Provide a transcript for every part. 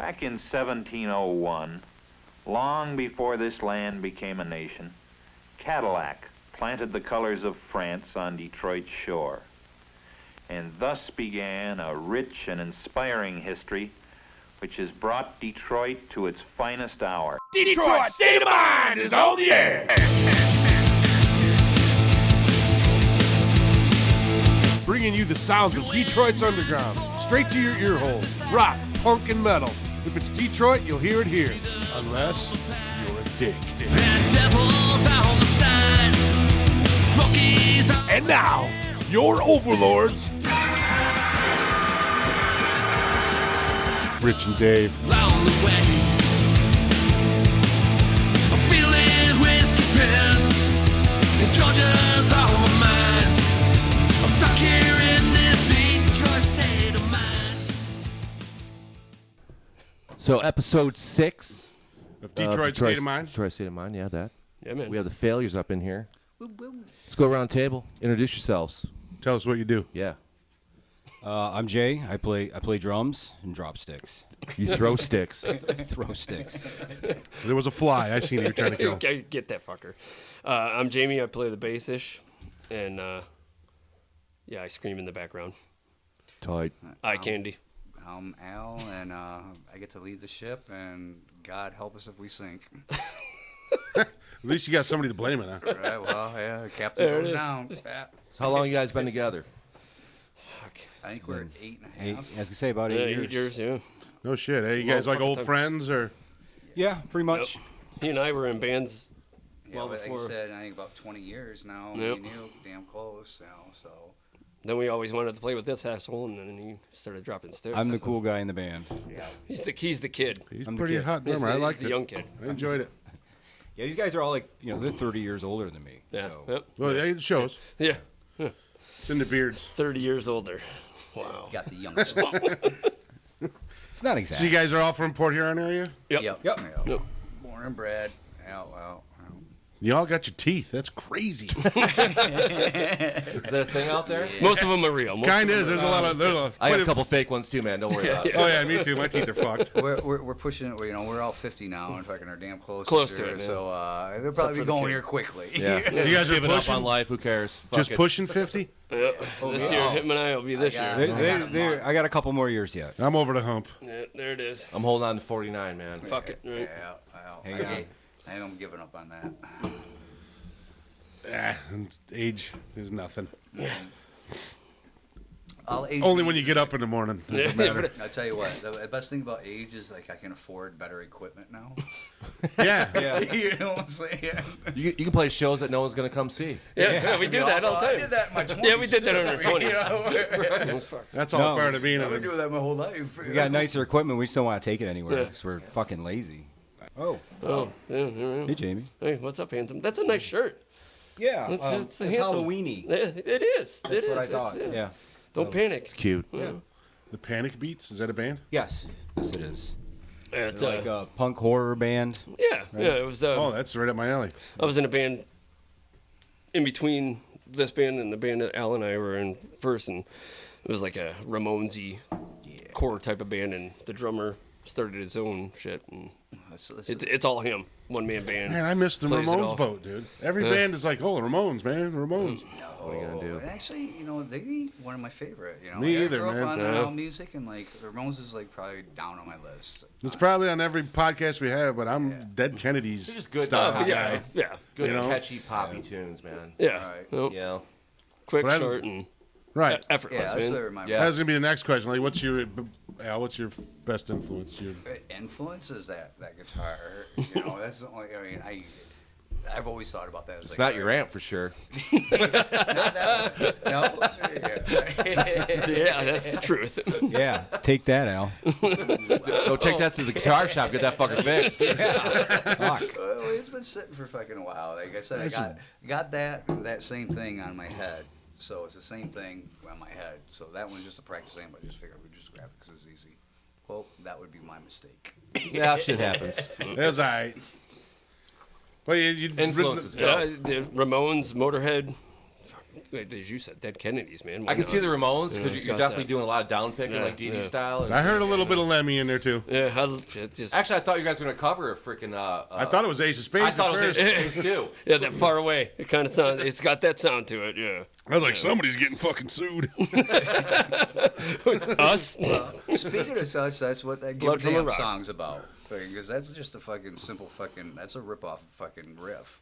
Back in 1701, long before this land became a nation, Cadillac planted the colors of France on Detroit's shore. And thus began a rich and inspiring history which has brought Detroit to its finest hour. Detroit State of Mind is on the air. Bringing you the sounds of Detroit's underground, straight to your ear hole. Rock, punk, and metal. If it's Detroit, you'll hear it here. Unless you're a dick. And now, your overlords, Rich and Dave. Georgia's all my mind. I'm stuck here in this Detroit state of mind. So episode 6 Of Detroit State of Mind. Detroit State of Mind, yeah, that. Yeah, man. We have the failures up in here. Let's go around the table. Introduce yourselves. Tell us what you do. Yeah. I'm Jay. I play drums and drop sticks. You throw sticks. Throw sticks. There was a fly. I seen you were trying to kill. Okay, get that fucker. I'm Jamie. I play the bass-ish, and yeah, I scream in the background. Tight. Eye candy. I'm Al, and I get to lead the ship, and God help us if we sink. At least you got somebody to blame it on. Right, well, yeah, captain There it goes is. down. So how long you guys been together? I think we're at 8.5. I was gonna say about Yeah, 8 years. yeah. No shit. Hey, you guys like Motherfucking old time. friends or? Yeah, pretty much. He and I were in bands Yeah, well but like I before. said, I think about 20 years now. Yep. Me and you, damn close, you know, so. Then we always wanted to play with this asshole, and then he started dropping sticks. I'm the cool guy in the band. He's the kid. He's I'm the pretty kid. hot He's drummer. the, I he's liked the it. young kid. I enjoyed it. Yeah, these guys are all like, they're 30 years older than me. Yeah. So. Yep. Well, yeah, it shows. Yeah. It's in the beards. 30 years older. Wow. Got the youngest. It's not So exactly. you guys are all from Port Huron area? Yep. Yep. Yep. Yep. Born and bred. Out. You all got your teeth. That's crazy. Is that a thing out there? Most of them are real. Most Kind of is. them There's a lot of. I quite got a couple fake ones too, man. Don't worry about it. Oh yeah, me too. My teeth are fucked. We're pushing it. We're all 50 now and fucking are damn close. Close this to year, it, man. So they'll probably for be the going kid. here quickly. Yeah. You guys are Giving up pushing. on life. Who cares? Fuck Just it. pushing 50. This year, him and I will be this got year. it. I got a couple more years yet. I'm over the hump. Yeah, there it is. I'm holding on to 49, man. Fuck it. Right. Yeah. Hang on. I am giving up on that. And age is nothing. I'll age Only when you get up in the morning. Does it matter? I'll tell you what, the best thing about age is like I can afford better equipment now. Yeah. You know what I'm saying? You can play shows that no one's going to come see. Yeah, we do that all the I time. did that in my 20s. Yeah, we did that in our too. 20s. You know? That's all No. part of being I've been a. doing that my whole life. We got nicer equipment. We just don't want to take it anywhere Yeah. because we're fucking lazy. Oh. Oh, yeah. Hey, Jamie. Hey, what's up, handsome? That's a nice shirt. Yeah. It's it's handsome. Halloweeny. Yeah, it is. That's what I It's- thought. Yeah. Don't panic. It's cute. Yeah. The Panic Beats. Is that a band? Yes. Yes, it is. It's, They're like a punk horror band. yeah. It was. Oh, that's right up my alley. I was in a band in between this band and the band that Al and I were in first, and it was like a Ramones-y core type of band, and the drummer started his own shit, and it's all him, one man band. Man, I miss the Plays it Ramones all. boat, dude. Every band is like, oh, the Ramones, man, the Ramones. What are you going to do? And actually, they ain't one of my favorite. Me I either, grew man. up on Yeah. Al music, and like the Ramones is like probably down on my list. It's probably on every podcast we have, but I'm Dead Kennedy's They're just good style stuff. yeah, guy. yeah, Good, You know? catchy, poppy tunes, man. yeah. Right. Nope. You know? Quick, But I- short, and Right. effortless, Yeah, that's what I man. remember. Yeah. That's gonna be the next question. Like, what's your best influence? Your Influence is that guitar. That's the only. I mean, I've always thought about that. It's not your amp for sure. Not that one. No. Yeah. Yeah, that's the truth. Yeah. Take that, Al. Go take that to the guitar shop. Get that fucker fixed. Fuck. Well, it's been sitting for fucking a while. Like I said, I got that same thing on my head. So it's the same thing on my head. So that one's just a practice thing, but I just figured we'd just grab it because it's easy. Well, that would be my mistake. Yeah, shit happens. That's all right. Well, you Influences. The Ramones, Motorhead, as you said, Dead Kennedys, man. I can see the Ramones Yeah, because it's you're got definitely that. doing a lot of down picking, Yeah, like Dee Dee yeah. style. And I heard a little bit of Lemmy in there too. Yeah, it's just Actually, I thought you guys were gonna cover a freaking. I thought it was Ace of Spades. I thought at it was first. Ace of Spades too. yeah, that far away. It kind of sounds. It's got that sound to it. Yeah. I was like, somebody's getting fucking sued. Us. Speaking of such, that's what that Give Blood a from a Damn Rock. song's about. Because that's just a fucking simple fucking. That's a rip off fucking riff.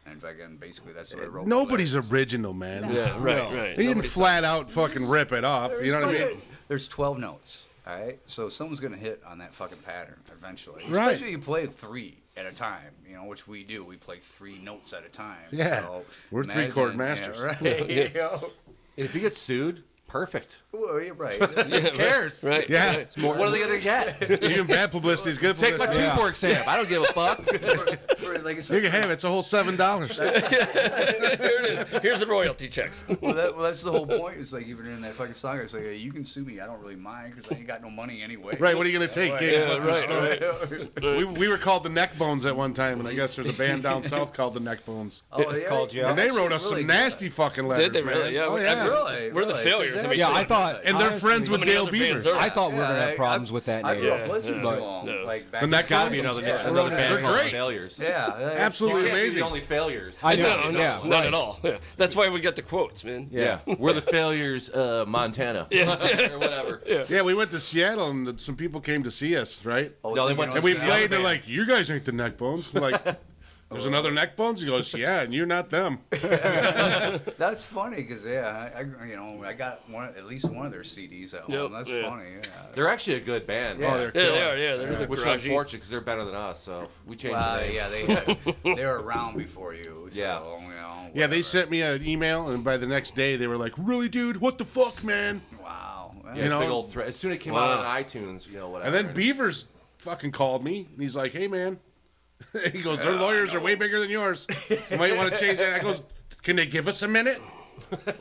And fucking basically that's what I wrote. Nobody's original, man. Yeah. Right. He didn't flat out fucking rip it off. You know what I mean? There's 12 notes. All right, so someone's gonna hit on that fucking pattern eventually. Right. Especially if you play 3 at a time, you know, which we do. We play 3 notes at a time. Yeah. So We're 3-chord imagine- masters. Yeah, right. You know? And if he gets sued, perfect. Well, you're right. Who cares? Right. Yeah. Right. What are they gonna get? Even bad publicity is good Take my publicity. tooth work exam. I don't give a fuck. For, like I You said, can have it. It's a whole $7. Here it is. Here's the royalty checks. well, that's the whole point. It's like even in that fucking song, it's like, hey, you can sue me. I don't really mind because I ain't got no money anyway. Right, what are you going to take? Can't Yeah, go to the right, store. We were called the Neck Bones at one time, and I guess there's a band down south called the Neck Bones. Oh, yeah. Called you And they Actually, wrote us really some good. nasty fucking letters. Did they really? man. Yeah. Oh, yeah. Really? We're the Really? failures. I mean, Yeah, I thought. And they're honestly, friends with many Dale other bands Beavers. are I thought we were gonna Yeah, have problems with that I name. grew up listening yeah. to them. Yeah. Like back The in Neck Gotta be Bones? another Yeah. another They're band called great. Failures. Yeah, Absolutely Can't be amazing. the only failures. I know. No, Yeah. not at all. Yeah. That's why we got the quotes, man. Yeah. We're the failures, Montana. or whatever. Yeah, we went to Seattle, and some people came to see us, right? Oh, No, they you went know, And we the played, other and they're band. like, you guys ain't the Neck Bones. I'm like, there's another Neck Bones? He goes, yeah, and you're not them. That's funny because I got at least one of their CDs at home. Yep, That's yeah. funny. Yeah. They're actually a good band. Yeah. they're Yeah, killer. they are. Yeah, they're the Which is grungy. unfortunate because they're better than us, so we changed Well, the name. yeah, they were around before you. So, Yeah. You know, Yeah, they whatever. sent me an email, and by the next day, they were like, really, dude, what the fuck, man? Wow. Yeah, You it's know- big old threat. As soon as it came out on iTunes, whatever. And then Beavers fucking called me, and he's like, hey, man. He goes, their lawyers are way bigger than yours. You might want to change that. I goes, can they give us a minute?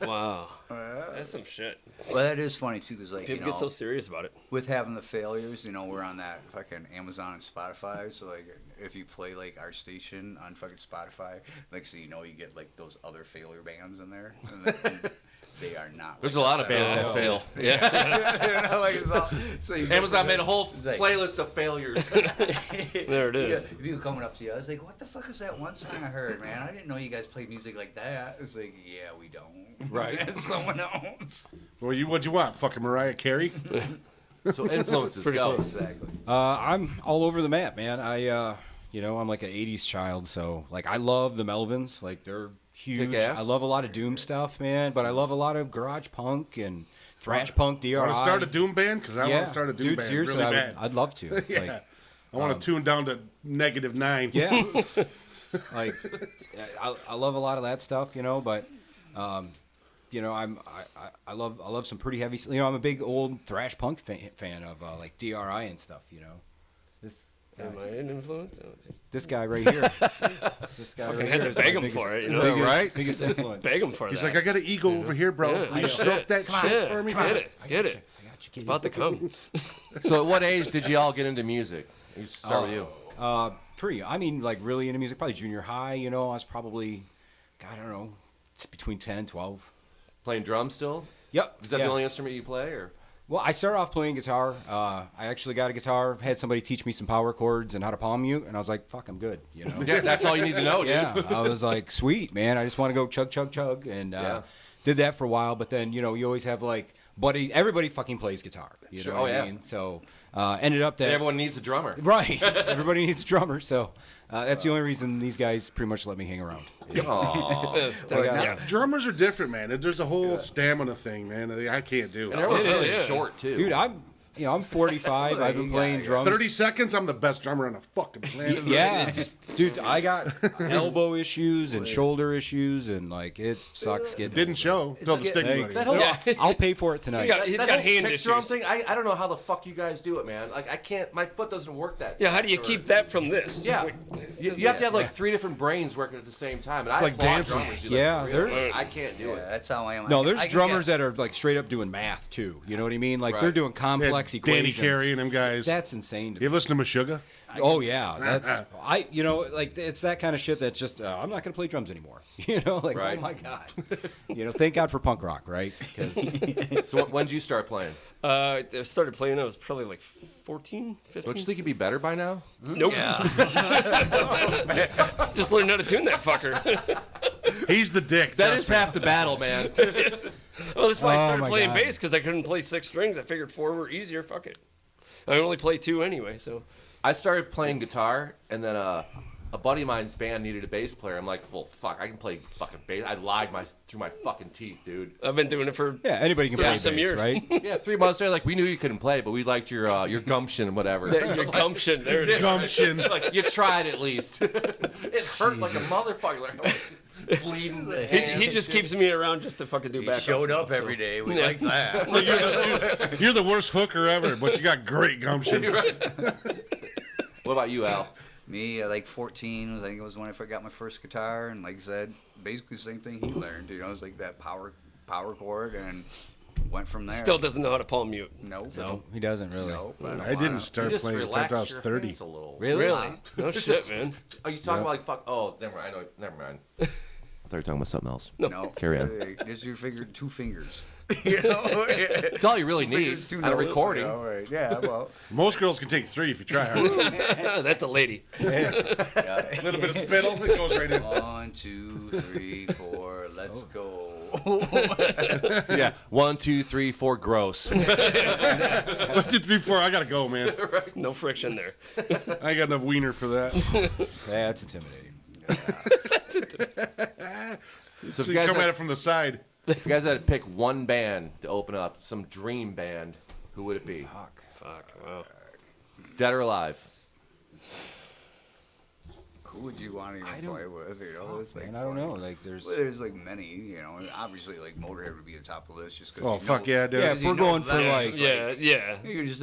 Wow. That's some shit. Well, that is funny too, because like People get so serious about it. with having the failures, we're on that fucking Amazon and Spotify. So like, if you play like our station on fucking Spotify, like so you get like those other failure bands in there. And they are not. There's like a lot us of at bands all. that fail. Yeah. Like, it's all, so you get Amazon to made a whole it's like- playlist of failures. There it is. Yeah, people coming up to you, I was like, "What the fuck is that one song I heard, man? I didn't know you guys played music like that." It's like, "Yeah, we don't." Right. It's someone else. Well, what'd you want? Fucking Mariah Carey? So influences Pretty go. close. Exactly. I'm all over the map, man. I'm like an '80s child, so like I love the Melvins. Like they're huge. Kick ass. I love a lot of doom stuff, man. But I love a lot of garage punk and thrash punk. DRI. Want to start a Doom band? Because I want to start a Doom dude, band seriously, really bad. I'd love to. Yeah. Like, I want to tune down to -9. yeah. Like, I love a lot of that stuff, but, I love some pretty heavy. I'm a big old thrash punk fan of like DRI and stuff. This Am I an influence? this guy right here. This guy Fucking right had here to is my beg him biggest- for it, biggest- right? Biggest influence. Beg him for He's that. like, I got an ego over here, bro. Yeah, Will you stroke that shit Yeah, for me? Get it. Get it. It's about to come. So at what age did you all get into music? You start with you. Like really into music, probably junior high, I was probably, I don't know, between 10 and 12. Playing drums still? Yep. Is that yeah. the only instrument you play, or? Well, I started off playing guitar. I actually got a guitar, had somebody teach me some power chords and how to palm mute, and I was like, fuck, I'm good, Yeah, that's all you need to know, dude. Yeah, I was like, sweet, man. I just want to go chug, chug, chug, and Yeah. did that for a while. But then, you always have like, everybody fucking plays guitar. You Sure. know what Oh, I yeah. mean? So ended up that And everyone needs a drummer. right. Everybody needs a drummer, so that's the only reason these guys pretty much let me hang around. Aw. Yeah. Drummers are different, man. There's a whole stamina thing, man. that I can't do. And everyone's Yeah, really yeah. short, too. Dude, I'm 45. I've been playing drums. 30 seconds, I'm the best drummer on the fucking planet. Yeah, dude, I got elbow issues and shoulder issues, and like it sucks getting. Didn't show till the stick Hey, buddy. That whole, I'll pay for it tonight. He's that got whole hand kick drum issues. thing, I don't know how the fuck you guys do it, man. Like, I can't, my foot doesn't work that Yeah, how fast, do you or- keep that from this? Yeah. Like, You have to have like 3 different brains working at the same time. And I like applaud dancing. drummers. do that Yeah, for real. there's- I can't do Yeah, it. that's how I am. No, I there's can drummers get- that are like straight up doing math too. You know what I mean? Like Right. they're doing complex complex equations. Danny Carey and them guys. That's insane. To You ever listen to Meshuggah? Oh yeah, that's like it's that kind of shit that's just I'm not gonna play drums anymore. Like Right. oh my god, thank God for punk rock, right? Because So when did you start playing? I started playing. I was probably like 14, 15. Don't you think you'd be better by now? Nope. Just learned how to tune that fucker. He's the dick. That trust is me. half the battle, man. Well, that's why I Oh, started my playing God. bass because I couldn't play 6 strings. I figured 4 were easier. Fuck it. I only play 2 anyway, so. I started playing guitar, and then a buddy of mine's band needed a bass player. I'm like, well, fuck, I can play fucking bass. I lied through my fucking teeth, dude. I've been doing it for yeah, anybody can play 30-some bass, years. right? Yeah, 3 months later, like, we knew you couldn't play, but we liked your gumption and whatever. your gumption. There it is. Gumption. Like, you tried at least. It hurt like a motherfucker. Like, bleeding the hands. He just keeps me around just to fucking do He backup showed stuff, up so. every day. We Yeah. like that. You're the worst hooker ever, but you got great gumption. What about you, Al? Me, like 14, I think it was when I got my first guitar, and like I said, basically the same thing he learned. It was like that power chord, and went from there. Still doesn't know how to palm mute. Nope. No, he doesn't really. Nope. I didn't You start just playing until relax I was your 30. hands a little. Really? Really? No shit, man. Are you talking about like fuck? Oh, never mind. I know. Never mind. I thought you were talking about something else. No. Carry on. Just your 2 fingers. You know? It's all you really need Fingers, 2 on a notes, recording. you know, right. Yeah, well. Most girls can take 3 if you try hard. That's a lady. A little bit of spittle, it goes right in. 1, 2, 3, 4, let's go. Yeah. 1, 2, 3, 4. Gross. 1, 2, 3, 4. I gotta go, man. No friction there. I ain't got enough wiener for that. That's intimidating. So if So you you guys come had, at it from the side. if you guys had to pick one band to open up, some dream band, who would it be? Fuck. Wow. Dead or alive? Who would you want to even play with? You know, it's like And I don't know. funny. Like there's. Well, there's like many, you know. Obviously, like Motorhead would be the top of the list just because. Oh, fuck yeah, dude. Yeah, if we're going for like Yeah. You're just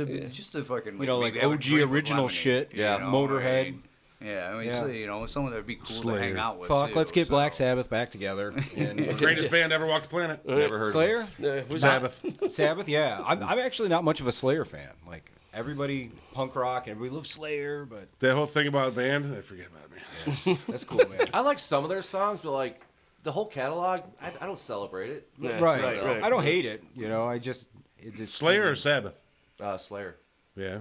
a fucking. like maybe have a OG drink with original lemonade, shit. you Yeah. know, Motorhead. I mean, yeah, I mean, Yeah. so, you know, someone that'd be cool Slayer. to hang out with. Fuck, too, let's get so. Black Sabbath back together. And Greatest band ever walked the planet. Never heard Slayer? Who's Sabbath. Sabbath, yeah. I'm actually not much of a Slayer fan. Like everybody punk rock and everybody loves Slayer, but That whole thing about band, I forget about it, man. that's cool, man. I like some of their songs, but like the whole catalog, I don't celebrate it. Yeah, Right. right. I don't hate it. I just it just Slayer or Sabbath? Slayer. Yeah.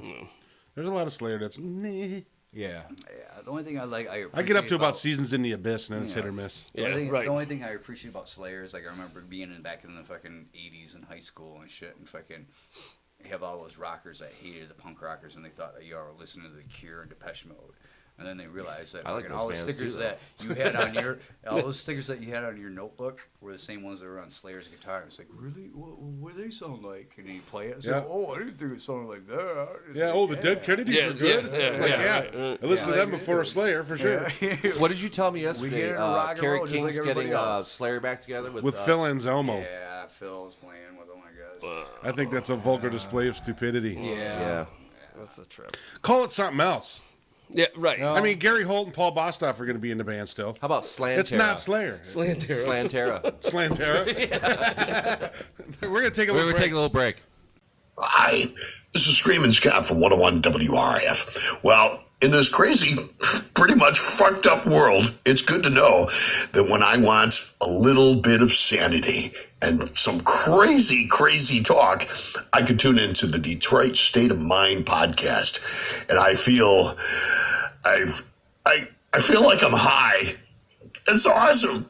There's a lot of Slayer that's meh. Yeah. Yeah, the only thing I like, I get up to about Seasons in the Abyss, and then it's Yeah. hit or miss. Yeah, The right. only thing I appreciate about Slayer is like I remember being back in the fucking 80s in high school and shit, and fucking have all those rockers that hated the punk rockers, and they thought that you were listening to The Cure and Depeche Mode. And then they realized that I like fucking those all the bands stickers too, that you had on your all those stickers that you had on your notebook were the same ones that were on Slayer's guitar. It's like, really, what do they sound like? And you play it. It's Yeah. like, oh, I didn't think it sounded like that. It's Yeah, like, oh, the Dead Kennedys Yeah, are good. yeah, Like, yeah, yeah. right. I listened to Yeah. them before Slayer, for sure. Yeah. What did you tell me get yesterday? into rock and Carrie roll just like King's everybody getting else. Slayer back together with With Phil Anselmo. Yeah, Phil was playing with them, I guess. I think that's a vulgar display of stupidity. Yeah. That's a trip. Call it something else. Yeah, right. No. I mean, Gary Holt and Paul Bostoff are going to be in the band still. How about Slantera? It's not Slayer. Slantera. Slantera. Slantera. We're going to take a We're little gonna break. take a little break. Hi, this is Screaming Scott from 101 WRIF. Well, in this crazy, pretty much fucked up world, it's good to know that when I want a little bit of sanity and some crazy, crazy talk, I could tune into the Detroit State of Mind podcast. And I feel, I feel like I'm high. It's awesome.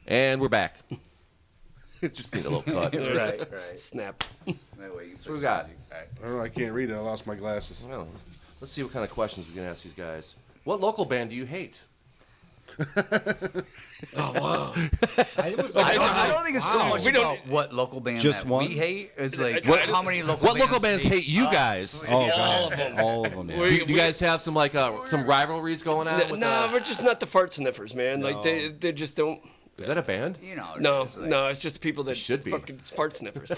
And we're back. Just need a little cut. Right. Snap. That way you So we got. All right. I don't know. I can't read it. I lost my glasses. Well, let's see what kind of questions we can ask these guys. What local band do you hate? Oh wow. I don't think it's so much We don't- about what local band Just that one? we hate. It's like What- how many local What local bands hate you us? guys? Oh, all God. of them. All of them, We- man. Do you guys have some some rivalries going on? With No, we're just not the fart sniffers, man. Like No. they just don't. Is that a band? You know. No, it's like- no, it's just people that should be. fucking fart sniffers.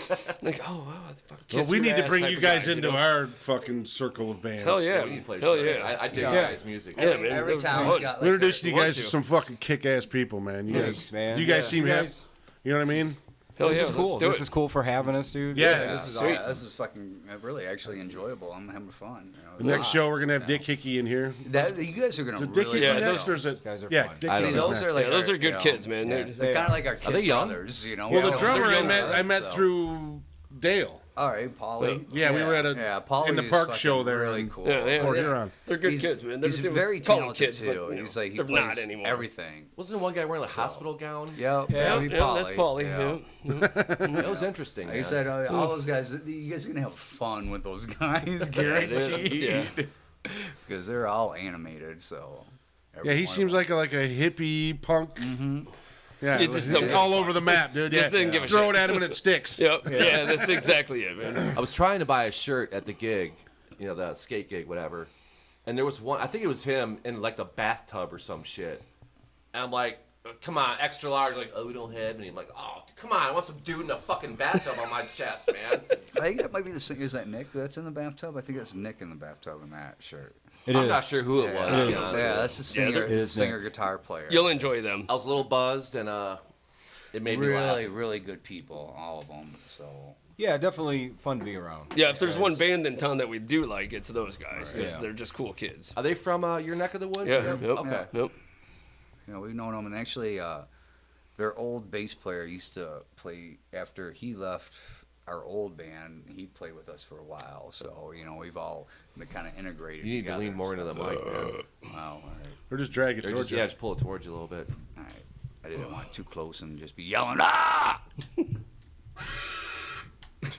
Like, oh wow, fuck, Well, kiss we your need to ass bring type you of guys guy, into know? our fucking circle of bands. Hell yeah, We need to play hell shows. yeah. I dig Yeah. you guys' music. Yeah, man. Every That was time fun. we got We're like introducing you Want guys to to. some fucking kick-ass people, man. You Thanks, guys, man. you guys Yeah. seem You to guys- you know what I mean? Hell This yeah, is cool. let's do This it. is cool for having us, dude. Yeah. Yeah, This is oh, yeah, sweet. this is fucking really actually enjoyable. I'm having fun. The next show, we're gonna have Dick Hickey in here. That, you guys are gonna The Dick really Hickey Yeah, like next, those- or is it? guys are yeah, fun. Dick I See, don't Hickey's those next. are like Yeah, those are good you know, kids, man. yeah, They're- they're kind of like our kid they young? brothers, you know. Well, the Yeah, drummer they're I young, met so. through Dale. All right, Paulie. Yeah, we were at a in the Paulie's park fucking show there. Really in cool. Yeah, Port yeah. Huron. They're good He's, kids, man. They're, he's they very call them talented kids, too. but, you know, He's like he they're plays not anymore. everything. Wasn't there one guy wearing a hospital gown? Yeah, Yeah, yeah, that's Paulie. Yeah. That was interesting. Like I man. said, all those guys, you guys are gonna have fun with those guys, guaranteed. Yeah. Because they're all animated, so. Yeah, he seems like a hippie punk. Mm-hmm. Yeah, You just don't all give a over the map, dude. Just Yeah, didn't give a throw shit. it at him and it sticks. Yep. Yeah, that's exactly it, man. I was trying to buy a shirt at the gig, the skate gig, whatever. And there was one, I think it was him in like the bathtub or some shit. And I'm like, come on, extra large. Like, oh, we don't have any. I'm like, oh, come on, I want some dude in a fucking bathtub on my chest, man. I think that might be the singer. Is that Nick that's in the bathtub? I think that's Nick in the bathtub in that shirt. It I'm is. not sure who it was. to be is. honest with Yeah, you. that's the singer, it is singer Nick. guitar player. You'll enjoy them. I was a little buzzed, and it made me really, laugh. really good people, all of them. So Yeah, definitely fun to be around. Yeah, if there's one band in town that we do like, it's those guys because Yeah. they're just cool kids. Are they from your neck of the woods? Yeah. Yep. Yep. Okay. Yep. we've known them, and actually, their old bass player used to play after he left our old band. He played with us for a while, so we've all been kind of integrated. You need to together lean and more into the stuff. mic, man. Wow, all right. Or just drag it Or towards just, you. yeah, just pull it towards you a little bit. All right. I didn't want too close and just be yelling, ah!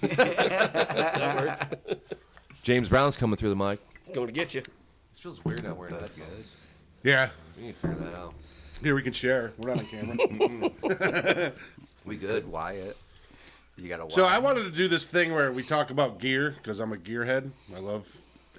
That works. James Brown's coming through the mic. Going to get you. This feels weird not wearing headphones. Yeah. We need to figure that out. Here we can share. We're not on camera. We good. Wyatt. You got to So I wanted to do this thing where we talk about gear because I'm a gearhead. I love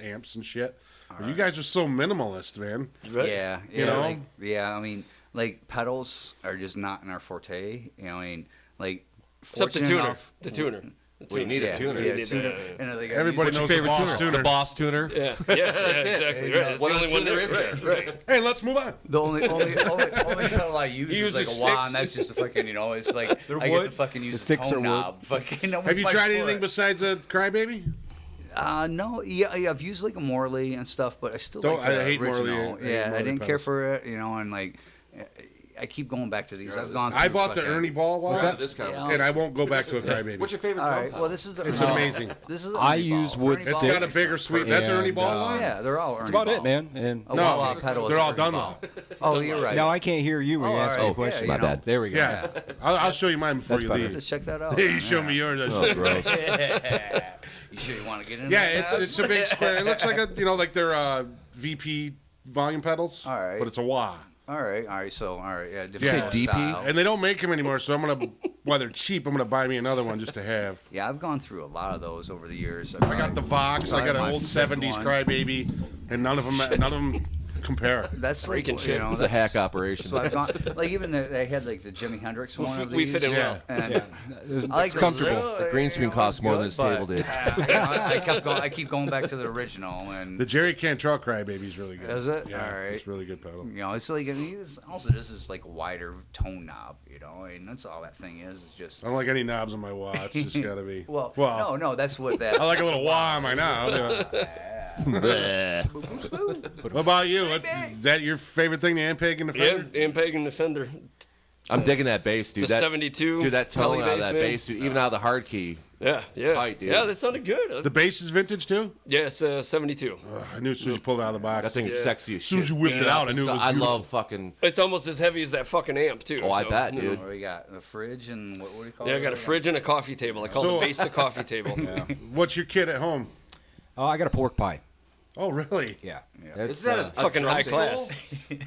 amps and shit. But you guys are so minimalist, man. Yeah, You know? I mean, like pedals are just not in our forte. I mean, like Except the fortunate tuner. enough- The tuner. We need a tuner. Yeah, need tuner. that, yeah. And like, Everybody knows the boss tuner. The boss tuner. Yeah, exactly. Right. That's What the other only one tuner there is is. there? Right. Hey, let's move on. The only pedal I use You is use like the a wand. sticks? That's just a fucking, it's like I get wood? to fucking use The the sticks tone are wood. knob. Fucking. Have you tried anything besides a Crybaby? No, yeah, I've used like a Morley and stuff, but I still Don't- like the I hate Morley. original. I hate Yeah, I Morley didn't care pedals. for it, and like I keep going back to these. I've gone. I through bought the fucking- Ernie Ball What's wall, that? This kind Yeah. and I won't go back to a Crybaby. What's your favorite All drum right. pedal? Well, this is the. It's Ernie amazing. Ball. This is the I Ernie use Ball. wood Ernie It's Ball. got a bigger sweep. That's And, Ernie Ball wall? Yeah, they're all Ernie That's about Ball. it, man. And A No, wall pedal. they're is all Ernie done Ball. now. Oh, you're right. now I can't hear you when you Oh, ask all me a right. question. Yeah, My bad. There we go. Yeah. I'll show you mine before That's you better. leave. Just check that out. Hey, man, you show yeah. me yours. Oh, gross. You sure you want to get in? Yeah, that? it's a big square. It looks like like they're VP volume pedals. All right. But it's a wah. All right. Yeah. You say different DP? style. And they don't make them anymore, so I'm gonna. While they're cheap, I'm gonna buy me another one just to have. Yeah, I've gone through a lot of those over the years. I got the Vox. I got an my old fifth '70s one. Crybaby, and none of them compare. That's like, Breaking shit. It's a hack operation. So I've gone, like even they had like the Jimi Hendrix one of We these. fit in Yeah. well. And Yeah. I like It's comfortable. those, The green screen costs more than this good, table but, did. I keep going back to the original, and The Jerry Cantrell Crybaby's really good. Is it? Yeah, All right. it's a really good pedal. it's like also this is like a wider tone knob, and that's all that thing is. It's just I don't like any knobs on my wah. It's just gotta be. well, well, no, that's what that. I like a little wah on my knob. Yeah. What about you? Is that your favorite thing, the Ampeg and the Yeah, Fender? Ampeg and the Fender. I'm digging that bass, dude. It's a that 72. Dude, that tone Tele out of bass, that man. bass, dude, even out of the hard key, Yeah, tight, dude. Yeah, that sounded good. The bass is vintage too. Yes, 72. I knew as soon as you pulled it out of the box. That thing is sexy as As soon shit. as you whipped it out, I knew it was I beautiful. love fucking. It's almost as heavy as that fucking amp too. Oh, I so, bet, you know. dude. What do we got? A fridge and what do you call Yeah, it? I got a fridge and a coffee table. I call So- the base the coffee table. What's your kit at home? Oh, I got a pork pie. Oh, really? Yeah. Isn't that a Fucking drum high kit? class.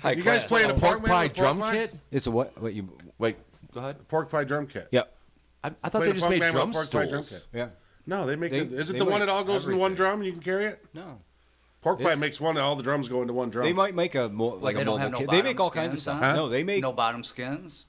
High You class. guys playing a pork pork pie drum kit? It's a what? What you? Wait, go ahead. Pork pie drum kit. Yep. I thought Playing they a just funk made band with drum a pork pie drum stools. kit. Yeah. No, they make. They- Is it they the one make that all goes in one everything. drum and you can carry it? No. Pork pie It's- makes one that all the drums go into one drum. They might make a like They a don't mobile have no kit. They make bottom all kinds of skins, stuff. huh? No, they make No bottom skins.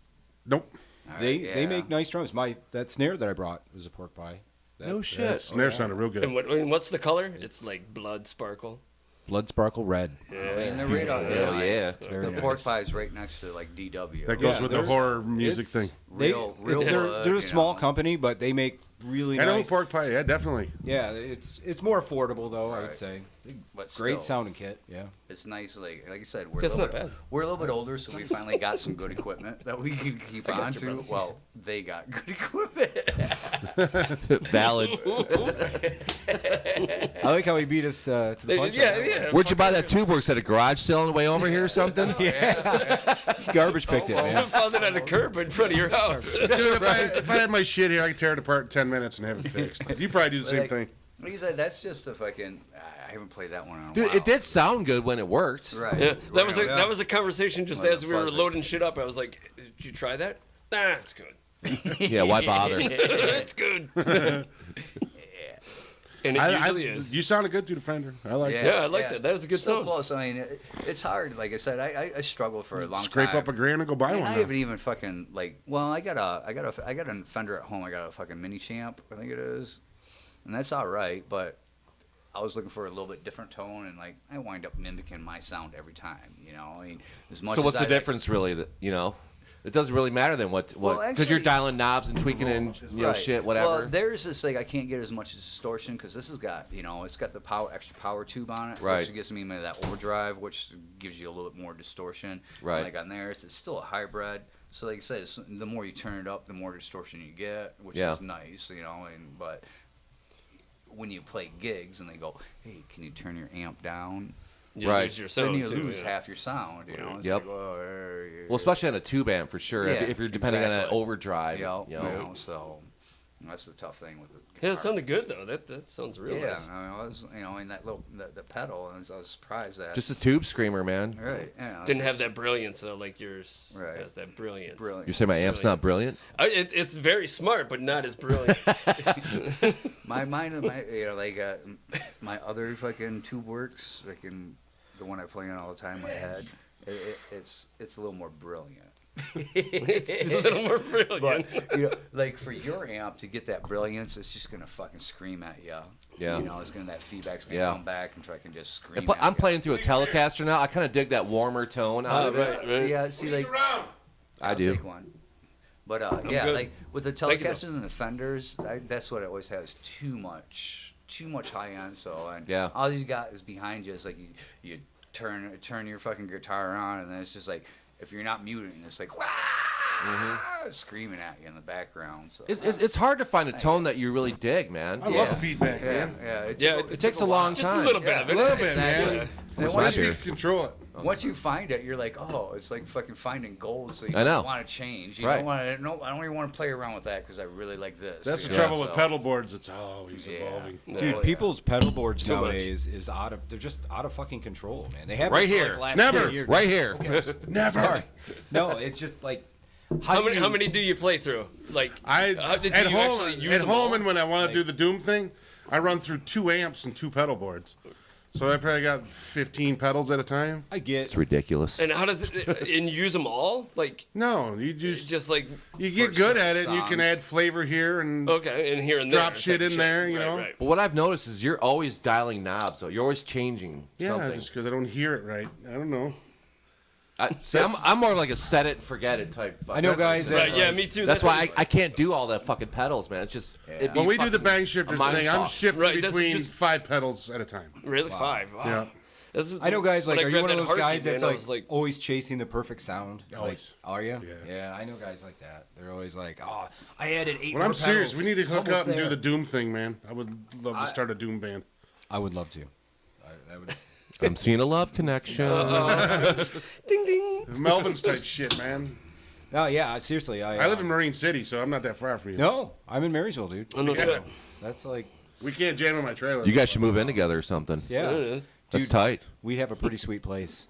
Nope. All they right, they yeah. make nice drums. That snare that I brought was a pork pie. No shit. That snare sounded real good. And what's the color? It's like blood sparkle. Blood sparkle red. And the radar. Hell yeah. Very The nice. pork pie is right next to like DW. That goes Yeah, with the there's- horror music it's- thing. Real they're blood, they're a you small know. company, but they make really I know nice. pork pie. Yeah, definitely. Yeah, it's more affordable though. I would Right. say. But Great still, sounding kit. Yeah. It's nice. Like I said, we're That's a little not bit, bad. we're a little bit older, so we finally got some good equipment that we can keep on to. Well, they got good equipment. Valid. I like how he beat us to the punch. Yeah, on that yeah. Where'd you buy that tube works? At a garage sale on the way over here or something? one. Garbage picked it, I man. found it on a curb in front of your house. Dude, if I had my shit here, I could tear it apart in 10 minutes and have it fixed. You probably do the same Like, thing. Like you said, that's just a fucking. I haven't played that one in a Dude, while. it did sound good when it worked. Right. Yeah, that was a, Yeah. that was a conversation just Well, as we were fuzzy. loading shit up. I was like, "Did you try that? Nah, it's good. Yeah, why bother? It's good." And it usually is. You sounded good through the Fender. I like it. Yeah, I liked it. That was a good Still song. close. I mean, it's hard. Like I said, I struggled for a long Scrape time. up a grand and go buy And one. I now. haven't even fucking like. Well, I got a Fender at home. I got a fucking Mini Champ, I think it is, and that's all right. But I was looking for a little bit different tone, and like I wind up mimicking my sound every time. You know, I mean, as much. So what's as the I, difference, really? That it doesn't really matter then. What? Well, Because you're actually- dialing knobs and tweaking and Right. shit, whatever. Well, there's this like I can't get as much distortion because this has got it's got the extra power tube on it, Right. which gives me that overdrive, which gives you a little bit more distortion. Right. And, like on there, it's still a hybrid. So like I said, the more you turn it up, the more distortion you get, which Yeah. is nice, but when you play gigs and they go, hey, can you turn your amp down? You Right. lose your sound, Then you too, lose yeah. half your sound. It's Yep. like, well, Well, especially on a tube amp for sure. Yeah, if you're depending on an exactly. overdrive, so that's the tough thing with it. Yeah, it sounded good though. That sounds real Yeah, nice. I was, in that little the pedal, and I was surprised that. just a tube screamer, man. right. Yeah, it's Didn't have just that brilliance though, like yours Right. has that brilliance. brilliant. You say my amp's not brilliant? It's very smart, but not as brilliant. My my other fucking tube works, the one I play on all the time, my head. It's a little more brilliant. It's a little more brilliant. But like for your amp to get that brilliance, it's just gonna fucking scream at you. Yeah. That feedback's gonna Yeah. come back and fucking just scream. And at I'm you. playing through a Telecaster now. I kind of dig that warmer tone out of it. right. Yeah, see, like I I'll do. take one. But yeah, good. like with the Thank you, though. Telecasters and the Fenders, that's what I always have is too much high end. So and Yeah. all you got is behind you. It's like you turn your fucking guitar on, and then it's just like if you're not muting, it's like wah, screaming at you in the background. So It's hard to find a tone that you really dig, man. I love feedback, yeah, man. yeah. Yeah, took It takes a long Just a time. little bit of A it. little bit, Exactly. man. And my once Once you you can control it. once you find it, you're like, oh, it's like fucking finding gold. So you I know. don't want to change. You Right. don't want to. No, I don't even want to play around with that because I really like this. That's you the know, trouble with so- pedal boards. It's always Yeah. evolving. No, Dude, yeah. people's pedal boards Too much. nowadays is they're just out of fucking control, man. They have Right been for, here. like, the last Never. 10 years. Right here. Never. No, it's just like How do you- many do you play through? Like I did at you home actually use at them home all? and when I want to do the Doom thing, I run through 2 amps and 2 pedal boards. So I probably got 15 pedals at a time. I get It's ridiculous. And how does it? And use them all? Like No, you just like you get for good certain at it and you can songs. add flavor here and okay, and here and there. Drop shit type in there, you Right, know? right. But what I've noticed is you're always dialing knobs, though. You're always changing yeah, something. just because I don't hear it right. I don't know. I'm more like a set it, forget it type. I know guys that Right, yeah, me too. That's why I can't do all that fucking pedals, man. It's just it'd be When we do the fucking bang a shifter mind thing, I'm fuck. shifting Right, that's between just- 5 pedals at a time. really 5. Wow. Yeah. I know guys like, when I are you grabbed one of that those Harkey, guys that's man, I like, was always chasing the perfect sound? Always. Like, are you? Yeah. I know guys like that. They're always like, oh, I added 8 When more I'm serious, pedals. we need to It's hook almost up and do there." the Doom thing, man. I would love to start a Doom band. I would love to. I would. I'm seeing a love connection. Ding ding. Melvin's type shit, man. No, yeah, seriously. I live in Marine City, so I'm not that far from you. No, I'm in Marysville, dude. Oh, no shit. That's like, We can't jam in my trailer. You guys should move in together or something. yeah. There it is. That's Dude, tight. We'd have a pretty sweet place.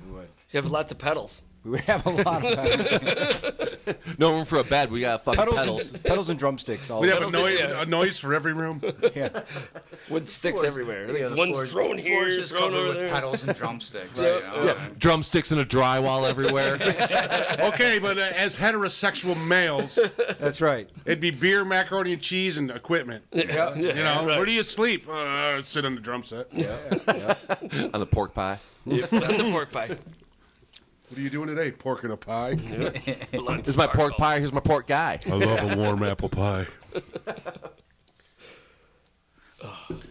We would. You have lots of pedals. We would have a lot of pedals. No room for a bed. We got fucking pedals. pedals and drumsticks. All We have over. a noise for every room. Yeah. Wood sticks everywhere. Yeah, Like, the one's floor's- thrown here, floor's just thrown covered over with there. pedals and drumsticks. Yeah, you know? yeah. Drumsticks and a drywall everywhere. Okay, but as heterosexual males, That's right. it'd be beer, macaroni and cheese, and equipment. Yeah, You know, right. where do you sleep? Sit on the drum set. On the pork pie. Not the pork pie. What are you doing today? Pork and a pie? Blunt This is my pork pie. Here's my pork guy. I love a warm apple pie.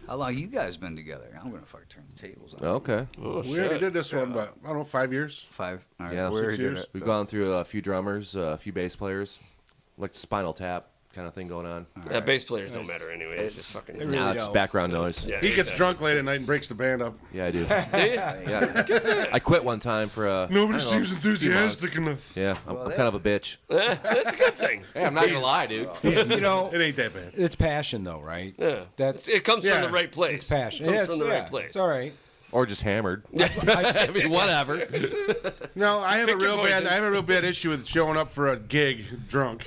How long you guys been together? I'm gonna fucking turn the tables on. Okay. Oh, We already shit. did this one, but I don't know, 5 years. 5. All right, Yeah, we already 6 did years. it. We've gone through a few drummers, a few bass players, like Spinal Tap kind of thing going on. Yeah, bass players don't matter anyway. It's just fucking. really Now it's don't. background noise. Yeah, He gets exactly. drunk late at night and breaks the band up. Yeah, I do. Yeah. Yeah. I quit one time for a. Nobody I don't know, seems a few enthusiastic months. enough. Yeah, I'm Well, kind of a bitch. That's a good thing. Hey, I'm not gonna lie, dude. You know, It ain't that bad. it's passion, though, right? Yeah. That's It comes Yeah. from the right place. it's passion. It comes Yeah, from the yeah, right place. It's all right. Or just hammered. I mean, whatever. No, I have a Pick your real bad. poison. I have a real bad issue with showing up for a gig drunk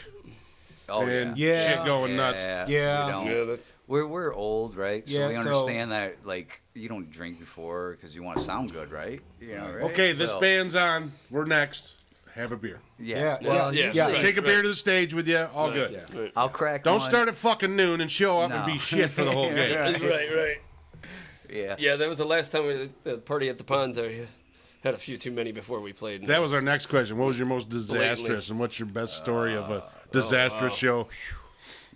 Oh and Yeah. shit going nuts. Yeah. we don't. Yeah, that's. We're old, right? So Yeah, we so- understand that, like, you don't drink before because you want to sound good, right? You know, right? Okay, this So- band's on. We're next. Have a beer. Yeah. Yeah, Well, yeah, usually right. Take a beer to the stage with you. All good. Right. I'll crack. Don't one. start at fucking noon and show up and No. be shit for the whole game. Right. Yeah. Yeah, that was the last time we the party at the Ponds. I had a few too many before we played. That was our next question. What was your most disastrous, and what's your best story of a disastrous show?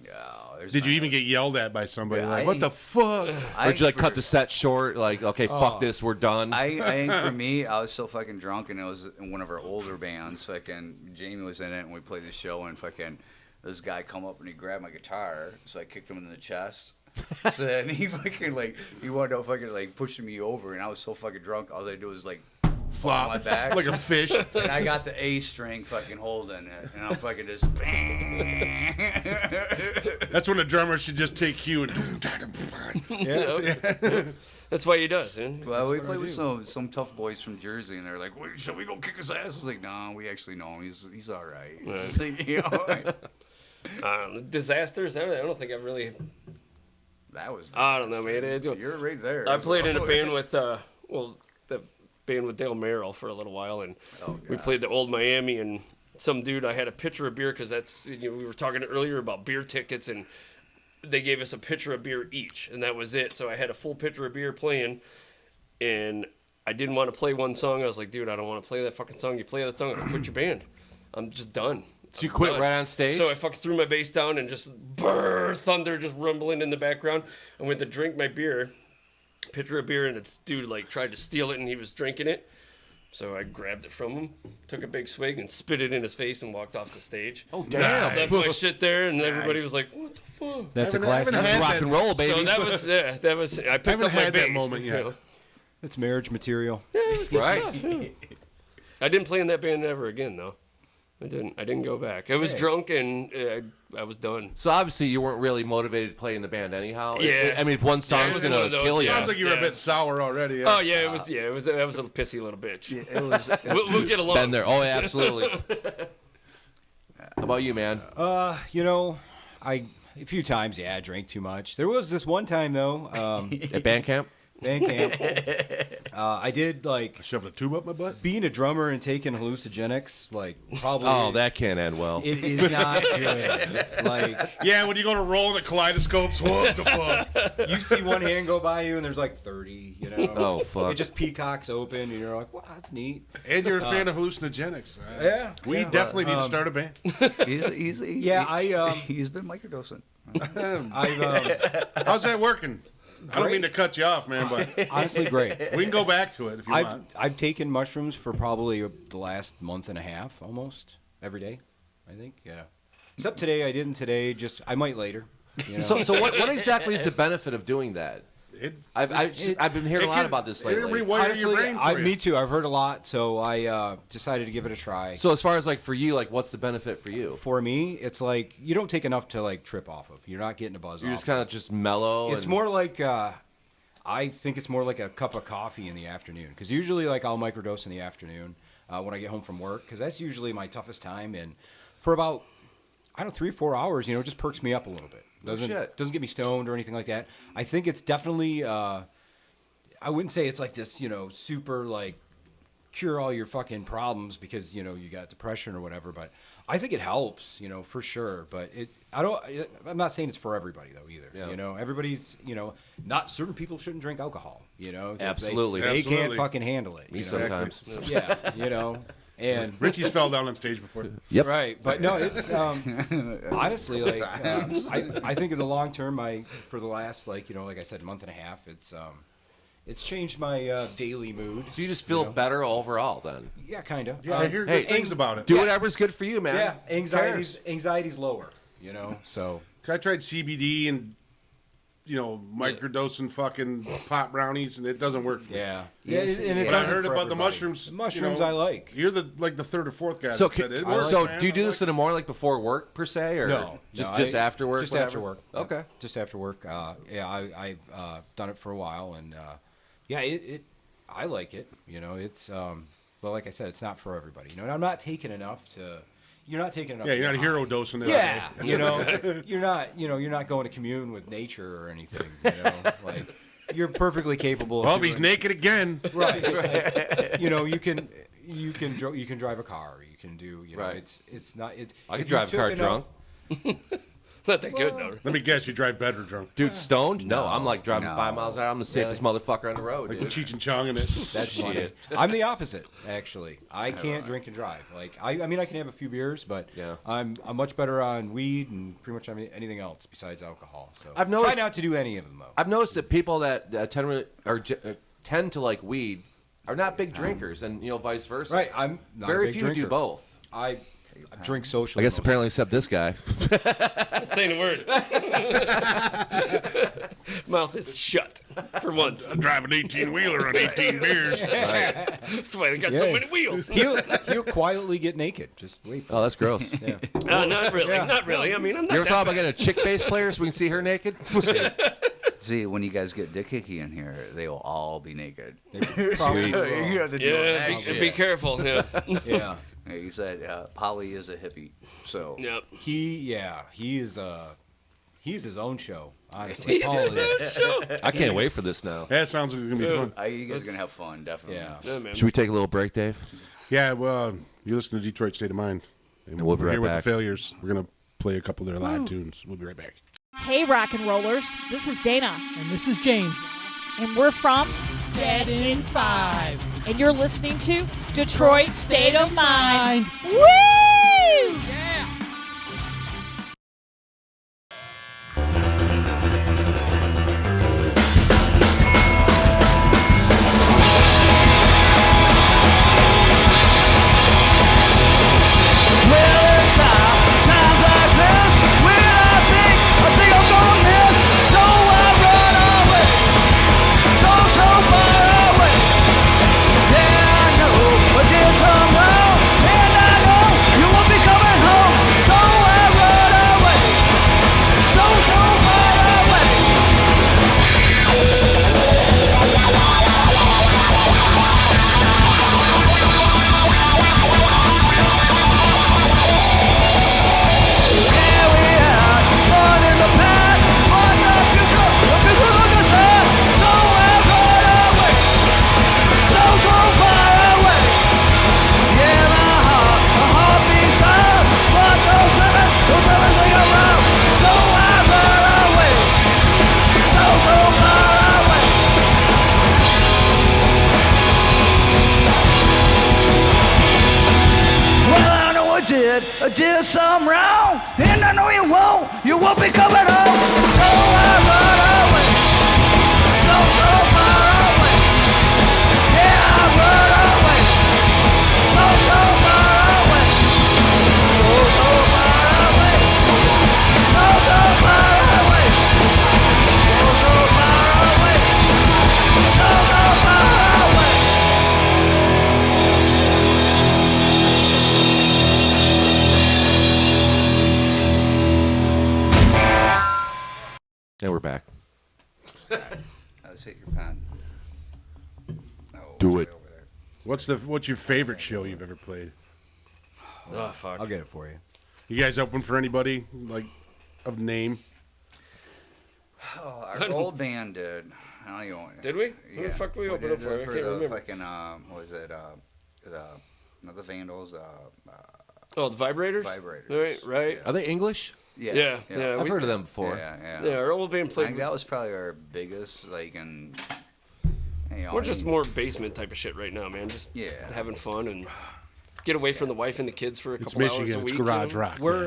Yeah, there's Did you not- even get yelled at by somebody? Yeah, Like, I- what the fuck? I Would you like for- cut the set short? Like, okay, fuck this, we're done. I think for me, I was so fucking drunk, and it was in one of our older bands. Fucking Jamie was in it, and we played the show, and fucking this guy come up and he grabbed my guitar, so I kicked him in the chest. So then he fucking like he wanted to fucking like pushing me over, and I was so fucking drunk. All I did was like fall on my back, Like a fish. and I got the A string fucking holding it, and I'm fucking just. That's when the drummer should just take cue and. That's why he does, man. Well, we played with some tough boys from Jersey, and they're like, "Wait, shall we go kick his ass?" I was like, "No, we actually know him. He's all right." It's like, you know, like, Disasters? I don't think I've really. that was. I don't know, man. You're right there. I played in a band with, the band with Dale Merrill for a little while, and we played the Old Miami, and some dude, I had a pitcher of beer, because that's, we were talking earlier about beer tickets, and they gave us a pitcher of beer each, and that was it. So I had a full pitcher of beer playing, and I didn't want to play one song. I was like, dude, I don't want to play that fucking song. You play that song, I'll quit your band. I'm just done. So you I'm quit done. right on stage? So I fucking threw my bass down and just thunder just rumbling in the background. I went to drink my beer, pitcher of beer, and this dude like tried to steal it, and he was drinking it. So I grabbed it from him, took a big swig, and spit it in his face, and walked off the stage. Oh, damn. Left my shit there, and everybody was like, "What the fuck?" That's a I haven't classic. That's had rock that- and roll, baby. So that was I picked haven't up my had that bass, moment yet. you know. It's marriage material. Right. I didn't play in that band ever again, though. I didn't go back. I was drunk and I was done. So obviously you weren't really motivated to play in the band anyhow. Yeah. I mean, if one it song's was gonna one of those. kill you. Sounds like you were a Yeah. bit sour already. Oh yeah, it was that was a pissy little bitch. It was. We'll get along. Been there. Oh, yeah, absolutely. How about you, man? You know, a few times, I drank too much. There was this one time though, At band camp? band camp. I did like Shoved a tube up my butt. being a drummer and taking hallucinogenics. Like probably. Oh, that can't end well. It is not good. Like Yeah, when you go to roll the kaleidoscopes, what the fuck? you see one hand go by you and there's like 30. You know. Oh, fuck. It just peacocks open and you're like, wow, that's neat. And you're a fan of hallucinogenics. Yeah. We yeah. definitely need to start a band. Yeah, he's been microdosing. I've How's that working? I don't mean to cut you off, man, but Honestly, great. we can go back to it if you want. I've taken mushrooms for probably the last month and a half, almost every day. I think, yeah. Except today, I didn't today. Just I might later. You know? So what exactly is the benefit of doing that? I've been hearing a lot about this lately. It rewires your brain for you. Me too. I've heard a lot, so I decided to give it a try. So as far as like for you, like what's the benefit for you? For me, it's like you don't take enough to like trip off of. You're not getting a buzz. You're off just kind of just mellow. It's more like I think it's more like a cup of coffee in the afternoon, because usually like I'll microdose in the afternoon when I get home from work, because that's usually my toughest time, and for about 3 or 4 hours, it just perks me up a little bit. Doesn't get me stoned or anything like that. I think it's definitely I wouldn't say it's like this, super like cure all your fucking problems because you got depression or whatever, but I think it helps, for sure. But I'm not saying it's for everybody though either. Yeah. Everybody's, not certain people shouldn't drink alcohol, 'cause Absolutely. they can't fucking handle it. Me sometimes. Yeah, and Richie's fell down on stage before. Yep. right, but no, it's honestly like I think in the long term, for the last like I said, month and a half, it's changed my daily mood. So you just feel better overall then? Yeah, kind of. Yeah, I hear good things about it. Do whatever's good for you, man. Yeah, Who anxiety's lower. So I tried CBD and microdosing fucking pot brownies, and it doesn't work for me. yeah, Yes, and it But I doesn't heard for about the everybody. mushrooms. The mushrooms I like. You're the third or fourth guy. So, that said it I works, so man. do you do I this in the morning, like before work per se, or No, just after work? Just whatever? after work. Okay. Just after work. I've done it for a while, and I like it. It's but like I said, it's not for everybody. And I'm not taking enough to. You're not taking enough. Yeah, to you're not get hero high. dosing it. Yeah, you're not going to commune with nature or anything. Like you're perfectly capable. Well, of he's doing- naked again. Right. you can drive a car. You can do. Right. It's not. It's. I if can you drive a car took enough- drunk. Not that good, though. Let me guess, you drive better drunk. Dude, stoned? No, I'm like driving No. 5 miles an hour. I'm the safest motherfucker on the road, Like dude. Cheech and Chong in it. That's funny. I'm the opposite, actually. I can't drink and drive. Like I mean, I can have a few beers, but Yeah. I'm much better on weed and pretty much anything else besides alcohol. So I've noticed- try not to do any of them though. I've noticed that people that tend to like weed are not big drinkers, and vice versa. Right. I'm not Very a big few drinker. do both. I drink socially. I guess most. apparently except this guy. Saying a word. Mouth is shut for once. I drive an 18-wheeler on 18 beers. That's why they got so many wheels. He'll quietly get naked. Just wait for Oh, that's gross. it. Yeah. Not really. Not really. I mean, I'm not You ever that thought about bad. getting a chick bass player so we can see her naked? See, when you guys get Dick Hickey in here, they will all be naked. Probably You will. have to do Yeah, that be careful. Yeah. Yeah. He said Polly is a hippie, so Yep. He's his own show. Honestly, Paul is. I can't wait for this now. That sounds like it's going to be fun. you guys are gonna have fun, definitely. Yeah. Yeah, man. Should we take a little break, Dave? Yeah, well, you listen to Detroit State of Mind. And we'll be we're right here with the back. Failures. We're going to play a couple of their live tunes. We'll be right back. Hey, rock and rollers. This is Dana, And this is James. and we're from Dead in 5. and you're listening to Detroit State of Mind. Woo! Yeah. I did some wrong, and I know you won't be coming home. So I run away. And we're back. Let's hit your pen. Oh, Do it's it. right over there. What's your favorite show you've ever played? Oh fuck. I'll get it for you. You guys open for anybody like of name? Oh, our old band did. I don't even. Did we? Who the fuck we opened up did for? I it can't the remember. Fucking what was it? Not the Vandals. Oh, the Vibrators. Vibrators. Right. Are they English? Yeah. I've heard of them before. Yeah, our old band I played. think that was probably our biggest, like, and you know, We're just more basement type of shit right now, man. Just having fun and get away from the wife and the kids for a It's couple hours Michigan. a It's week. garage you know? rock. We're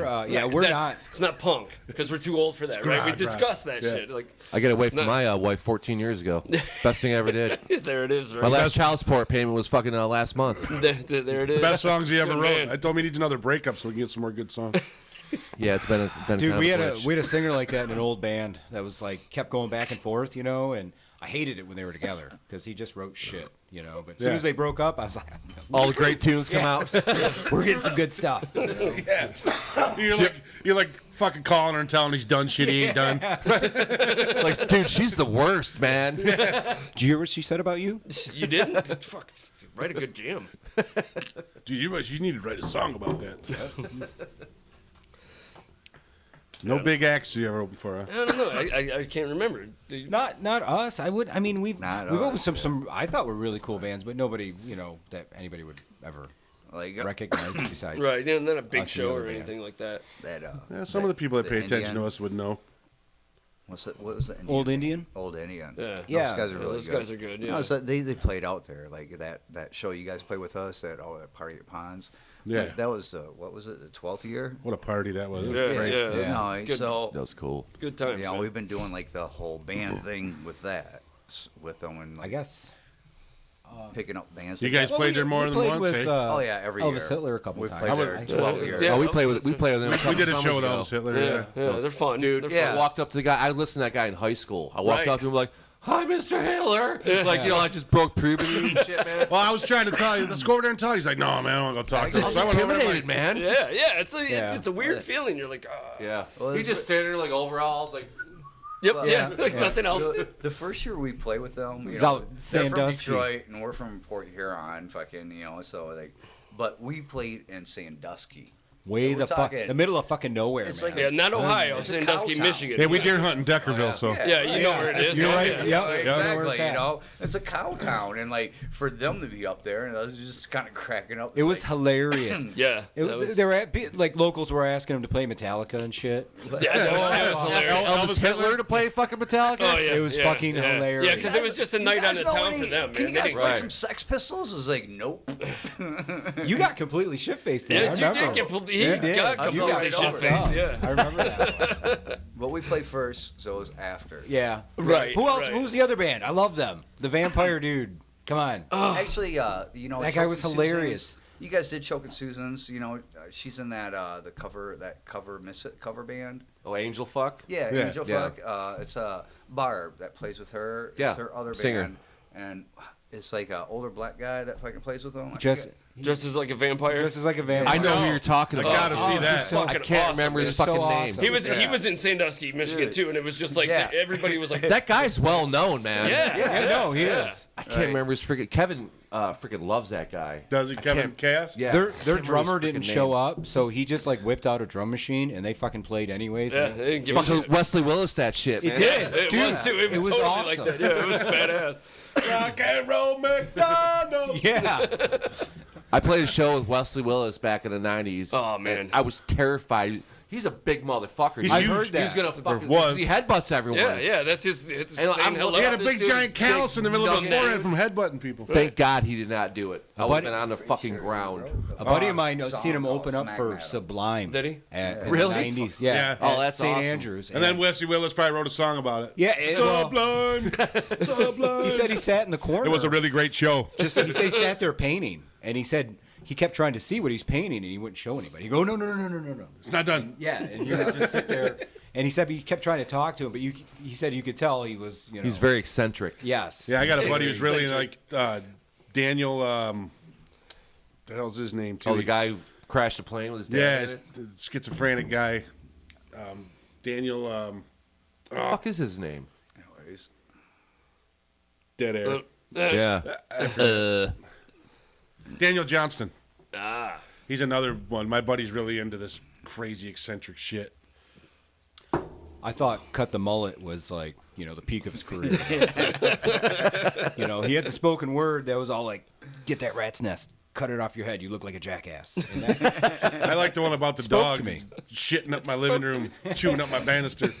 we're That's- not. It's not punk because we're too old for that, right? We garage rock. discussed that Yeah. shit. Like I got away from No. my wife 14 years ago. Best thing I ever did. there it is, right? My last child support payment was fucking last month. there it is. Best songs he ever Good wrote. man. I told him he needs another breakup so we can get some more good songs. Yeah, it's been a Dude, kind we of had glitch. a singer like that in an old band that was like kept going back and forth, you know, and I hated it when they were together because he just wrote shit, you know. But as soon Yeah. as they broke up, I was like, all the great tunes come out. we're getting some good stuff. You're like fucking calling her and telling he's done shit he ain't done. Like, dude, she's the worst, man. Did you hear what she said about you? You didn't? Fuck. Write a good jam. Dude, you need to write a song about that. No big acts you ever opened for, huh? I don't know. I can't remember. Not us. I would. I mean, we've Not opened us, some I thought were really cool bands, but nobody, you know, that anybody would ever like recognize besides. Right, yeah, not a big us and show the other or band. anything like that. that. Yeah, some of the people that pay attention Indian- to us would know. What was the Old Indian. Old Indian. Yeah. Yeah. Those guys are really those good. guys are good. Yeah. No, so they played out there like that show you guys played with us at that party at Ponds. Yeah. Like, that was what was it, the 12th year? What a party that was. It was Yeah, great. yeah. You know, Good. so That was cool. Good times. you know, man. we've been doing like the whole band thing with that with them and I like, guess. picking up bands. You like guys that. played there more than played once, with, eh? Oh yeah, every Elvis year. Hitler a couple we times. played there I would- 12 years. Yeah. Oh, we play with them. A We couple did a summers show with ago. Elvis Hitler. Yeah, Yeah. they're fun. Dude, they're I fun. walked up to the guy. I listened to that guy in high school. I walked Right. up to him like, "Hi, Mr. Hitler." Like, you know, I just broke puberty and shit, man. Well, I was trying to tell you, let's go over there and tell you. He's like, no, man, I don't want to go talk to I him. was So I went over there, intimidated, like, man. Yeah. Yeah. It's a weird feeling. You're like, Yeah. Well, He it's- just standing there like overalls, like. yep, Well, yeah, yeah. like nothing else. The first year we played with them, you It's know, out they're from Sandusky. Detroit and we're from Port Huron, fucking, you know, so like, but we played in Sandusky. Way We're the fuck, talking- the middle of fucking nowhere, It's man. like Yeah, not Ohio, It's a Sandusky, cow town. Michigan. yeah, we deer hunt in Deckerville, so. Yeah, you know where it is. You're yeah, right. yeah. Yep. Yeah, Yeah, I know where exactly. it's at. You know, it's a cow town, and like for them to be up there, and I was just kind of cracking up. It was like, hilarious. Yeah, It, that was- they were like locals were asking him to play Metallica and shit. Yeah, that was hilarious. Elvis Hitler to play fucking Metallica? Oh yeah, It was yeah, fucking yeah. hilarious. Yeah, because it was just a night on the town for them, Can man. you They guys didn't- play some Sex Pistols? It's like, nope. You got completely shit faced there. Yes, I you did remember. get he You did. got You completely got shit fucked faced. up. Yeah. I remember that. But we played first, so it was after. Yeah. Right, Who else? right. Who's the other band? I love them. The Vampire Dude. Come on. Actually, you know, That guy was Chokin' hilarious. Susans- you guys did Chokin' Susans. You know, she's in that cover Misfit cover band. Oh, Angel Fuck? Yeah, Yeah. Angel Yeah. Fuck. It's Barb that plays with her. Yeah, It's her other singer. band, and it's like an older black guy that fucking plays with them. I Just, forget. Dressed as like a vampire. just as like a vampire. I know who you're talking I about. gotta see that. so I fucking can't awesome. remember his It's so fucking name. awesome. He was Yeah. in Sandusky, Michigan Dude. too, and it was just like Yeah. everybody was like, That guy's well known, man. yeah, no, he yeah. is. I can't remember his freaking. Kevin freaking loves that guy. Does it I Kevin can't- Chaos? Yeah. I Their can't remember drummer his didn't freaking show name. up, so he just like whipped out a drum machine and they fucking played anyways. Yeah, they didn't give a Fucking shit. Wesley Willis, that shit, He man. did. It Dude, was too. It was, was totally awesome. like that. Yeah, it was badass. Rock and roll McDonald's. Yeah. I played a show with Wesley Willis back in the 90s. Oh, man. and I was terrified. He's a big motherfucker. He's dude. huge. heard that. He's gonna fucking. was. He headbutts everyone. Yeah, yeah, that's his. It's his And saying I'm hello. looking He had a This big dude- giant callus in the middle of his nothing. forehead from headbutting people. Thank God he did not do it. I would have buddy- been on the fucking ground. A buddy of mine song seen him called open up Smack for Metal. Sublime. Did he? In Really? the 90s. Yeah. Yeah. Oh, at that's St. awesome. Andrews. And then Wesley Willis probably wrote a song about it. yeah, well, Sublime. Sublime. he said he sat in the corner. It was a really great show. he said he sat there painting, and he said he kept trying to see what he's painting, and he wouldn't show anybody. He go, no. It's not done. Yeah, and he would just sit there. And he said he kept trying to talk to him, but he said you could tell he was, you know. He's very eccentric. Yes. Yeah, I got a buddy who's really like Daniel. The hell's his name too? Oh, the guy who crashed a plane with his dad. Yeah, in he's it? the schizophrenic guy. Daniel. What the fuck is his name? Anyways, Dead air. Yeah. Daniel Johnston. Ah. He's another one. My buddy's really into this crazy eccentric shit. I thought Cut the Mullet was like, the peak of his career. He had the spoken word that was all like, get that rat's nest, cut it off your head, you look like a jackass. And that I like the one about the spoke dog to me. shitting up my living room, chewing up my banister.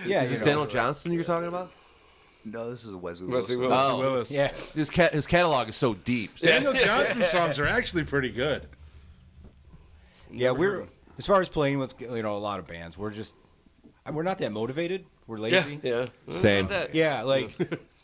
Yeah, Is this Daniel Johnston you're talking about? no, this is Wesley Wesley Wilson. Wilson. Oh. Willis. Yeah. His catalog is so deep. Daniel Johnston songs are actually pretty good. Yeah, we're as far as playing with a lot of bands, we're not that motivated. We're lazy. Yeah. Same. That. Yeah, like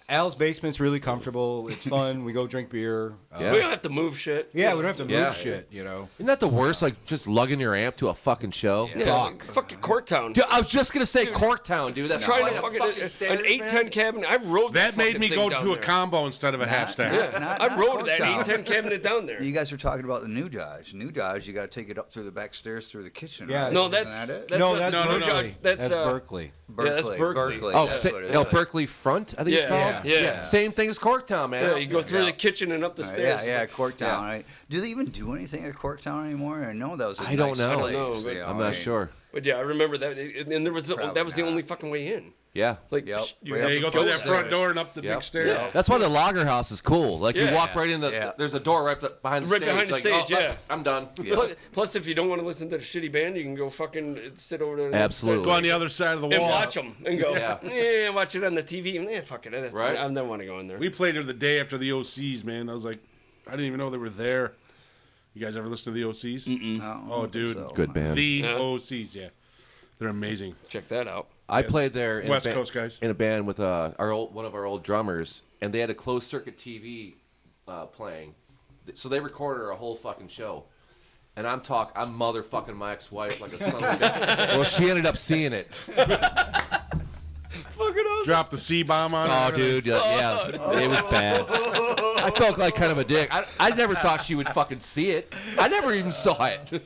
Al's basement's really comfortable. It's fun. We go drink beer. Yeah. We don't have to move shit. Yeah, we don't have to move Yeah. shit. Isn't that the worst? Like just lugging your amp to a fucking show. Yeah, fucking Corktown. Dude, I was just gonna say Corktown, dude. That's Trying like to a fucking an standard 810 band. cabinet. I rode That made fucking me thing go down to a there. combo instead of a half stack. Yeah, Not I rode that Corktown. 810 cabinet down there. You guys were talking about the new Dodge. New Dodge, you got to take it up through the back stairs through the kitchen. Yeah. right? No, Isn't that's that it? that's No, not that's the no, New no. Dodge. That's Berkeley. Yeah, that's Berkeley. Oh, That's what it is. Berkeley Front, I think it's Yeah, called. yeah. Same thing as Corktown, man. Yeah, you go through the kitchen and up the stairs. Yeah, It's Corktown. yeah. Right? Do they even do anything at Corktown anymore? I know that was. I don't know. I don't know, but- I'm not sure. But yeah, I remember that, and there was Probably that was the not. only fucking way in. Yeah. Like, Yep. you Right have Yeah, you to go through that upstairs. front door and up the Yep. big stairs. Yeah. That's why the Lager House is cool. Like you Yeah. walk right in the. Yeah. There's a door right behind the Right stage. behind the like, stage, oh, yeah. I'm done. Plus, if you don't want to listen to the shitty band, you can go fucking sit over there. Absolutely. Go on the other side of the And wall. watch them and go, Yeah. watch it on the TV. Fuck it. Right. I don't want to go in there. We played her the day after the OCs, man. I was like, I didn't even know they were there. You guys ever listen to the OCs? No, I don't Oh, think dude. so. Good band. The Yeah. OCs, yeah. They're amazing. Check that out. I played there in West a Coast guys. in a band with one of our old drummers, and they had a closed circuit TV playing, so they recorded a whole fucking show. And I'm motherfucking my ex-wife like a son of a bitch. Well, she ended up seeing it. Fucking awesome. Drop the C-bomb on Oh, her. dude, yeah, it was bad. I felt like kind of a dick. I never thought she would fucking see it. I never even saw it.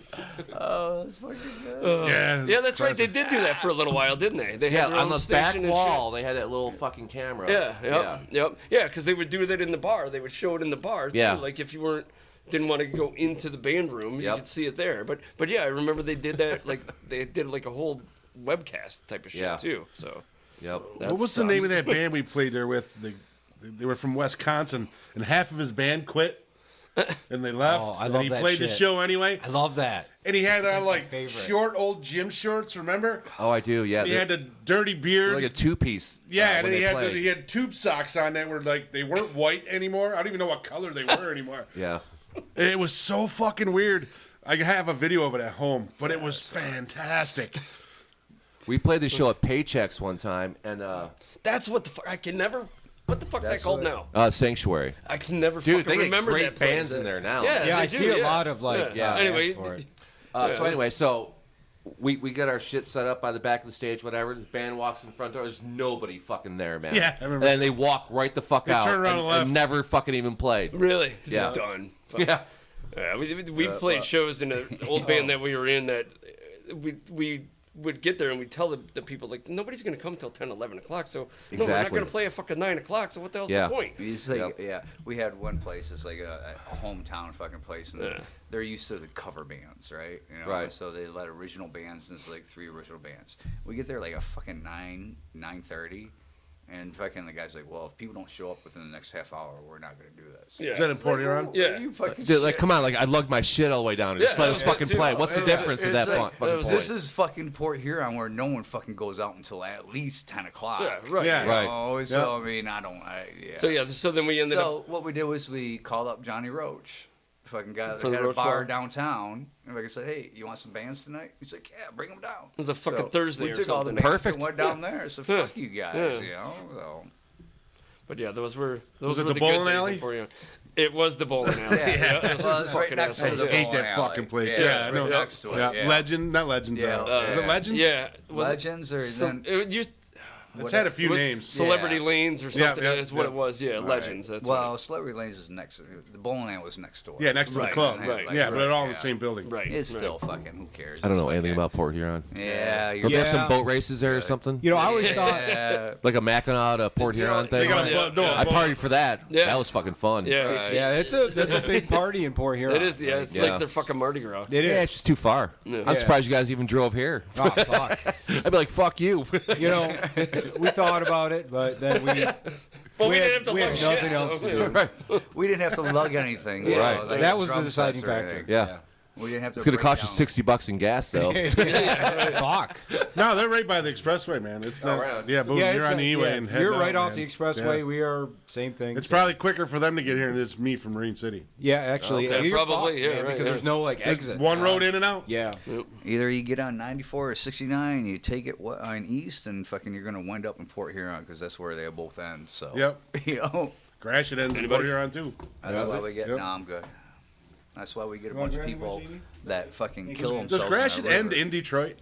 Oh, that's fucking good. Yeah, Yeah, that's right. They did do that for a little while, didn't they? They Yeah, had their on own the back station and wall, they had that little fucking camera. shit. Yeah, because they would do that in the bar. They would show it in the bar too. Yeah. Like if you didn't want to go into the band room, you Yep. could see it there. But yeah, I remember they did that. Like they did like a whole webcast type of shit Yeah. too. So Yep. that What was the sucks. name of that band we played there with? They were from Wisconsin, and half of his band quit, and they left. Oh, I and love he that played the shit. show anyway, I love that. and he had on like favorite. short old gym shorts. Remember? Oh, I do. Yeah. He They're- had the dirty beard. like a two-piece. Yeah, and when then they he had tube socks on that were like they weren't white anymore. I don't even know what color they were anymore. Yeah. And it was so fucking weird. I have a video of it at home, but it was fantastic. We played the show at Paychecks one time, and That's what the fuck. I can never. What the fuck's that That's called what- now? Sanctuary. I can never Dude, fucking they get remember great that place. bands in there now. Yeah, Yeah, they I do, see a yeah. lot of like. Yeah. Anyway, ads for it. Yeah, So anyway, so we get our shit set up by the back of the stage, whatever. The band walks in the front door. There's nobody fucking there, man. Yeah, I remember. And then they walk right the fuck They out turn around and, and left. and never fucking even played. really, Yeah. just done. Yeah. Yeah, we played shows in an old band that we were in that we would get there and we'd tell the people like nobody's gonna come till 10, 11 o'clock, so no, we're not Exactly. gonna play at fucking 9 o'clock. So what the hell's Yeah. the point? It's like, yeah, we had one place. It's like a hometown fucking place, and Yeah. they're used to the cover bands, right? You know, Right. So they let original bands, and it's like 3 original bands. We get there like a fucking 9:30, and fucking the guy's like, "Well, if people don't show up within the next half hour, we're not gonna do this." Yeah. Is that in Port Huron? Yeah. You fucking Dude, like, shit. come on, like I lugged my shit all the way down. And just Yeah, let us yeah, fucking too. play. What's the It's difference like- at it's that like- fucking point? This is fucking Port Huron where no one fucking goes out until at least 10 o'clock. Yeah, right. Yeah. You Right. know? So I mean, yeah. So then we ended up. So what we did was we called up Johnny Roach, fucking guy that From the had a Roach bar Bar. downtown, and I said, "Hey, you want some bands tonight?" He's like, "Yeah, bring them down." It was a fucking Thursday We or took all the something. bands Perfect. and went down there. So fuck you guys, Yeah. you know. So. But yeah, those were Was it were the good bowling days alley? for you. It was the bowling alley. Yeah. it was Well, it's right fucking next to assholes. the I hate that bowling alley. fucking place. Yeah, Yeah, it's I right know. next to it. Yeah. Yeah. Legend, not Legends. Yeah. Is it Legends? Yeah. Was Legends or So then it used. It's had a few It was names. Celebrity Lanes or something. yeah, That's what yeah. it was. Yeah, Legends. That's well, what Celebrity Lanes is next. The bowling alley was next door. Yeah, next to the Right, club. right, yeah, but they're all in yeah. the same building. Right. It's still fucking. Who cares? I don't It's know anything fucking- about Port Huron. Yeah, Don't they have some Yeah. boat races there or something? You know, I always thought. Yeah. Like a Mackinac Port Huron They thing? got a Yeah. no, I partied for that. Yeah. That was fucking fun. Yeah. Yeah, that's a big party in Port Huron. It is. Yeah, it's Yeah. like their fucking Mardi Gras. It Yeah, is. it's just too far. I'm surprised you guys even drove here. Oh, fuck. I'd be like, fuck you. You know, we thought about it, but then we But we had- didn't have to we had lug nothing shit, else so, to yeah. do. Right. We didn't have to lug anything. you Right. know, like That was the drum deciding sets or factor. anything. Yeah. We didn't have to. It's going to break cost you down. $60 in gas, though. Fuck. No, they're right by the expressway, man. It's not. right on. Yeah, boom. Yeah, you're it's on the a- E-way yeah, and heading you're right out, off man. the expressway. Yeah. We are same thing. It's probably quicker for them to get here than it's me from Marine City. yeah, actually, Okay, you're probably, fucked, yeah, man, right, because yeah. there's no like There's exit. one road in and out. Yeah. Either you get on 94 or 69, you take it on east, and fucking you're gonna wind up in Port Huron because that's where they both end. So Yep. you know, Gratiot ends in Anybody? Port Huron too. that's why we get. Yep. No, I'm good. That's why we get a want bunch of Granny people Martini? that fucking kill Does themselves. Gratiot in that end river. in Detroit?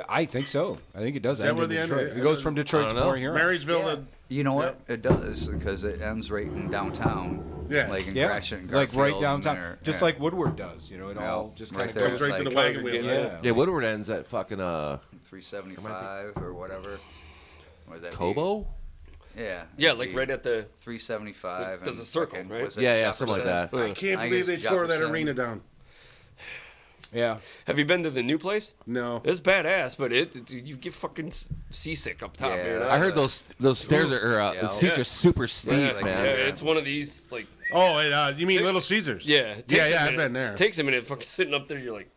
I think so. I think it does. Is that end where in the end- Detroit. It goes from Detroit I to don't Port know. Huron. Marysville. Yeah. to- You know what? It does because it ends right in downtown. Yeah. Like in Yeah, Gratiot and like right Garfield downtown, and there. just Yeah. like Woodward does. You know, it Yeah. all just Right kind of there. Comes right to the Like wagon wheel. congregates. Yeah. Yeah, Woodward ends at fucking 375 or whatever. Where'd that be? Kobo? Yeah. Yeah, like right at the. 375. There's and a circle, fucking- right? was it Yeah, something like Jefferson? that. I can't I believe they guess tore that Jefferson. arena down. Yeah. Have you been to the new place? No. It's badass, but you get fucking seasick up top, Yeah, man. that's I heard those stairs the seats Yeah. are super steep, Yeah, man. yeah, it's one of these like. Oh, and, you mean Little Caesars? Yeah. it takes Yeah, a yeah, I've minute. been there. Takes a minute. Fucking sitting up there, you're like,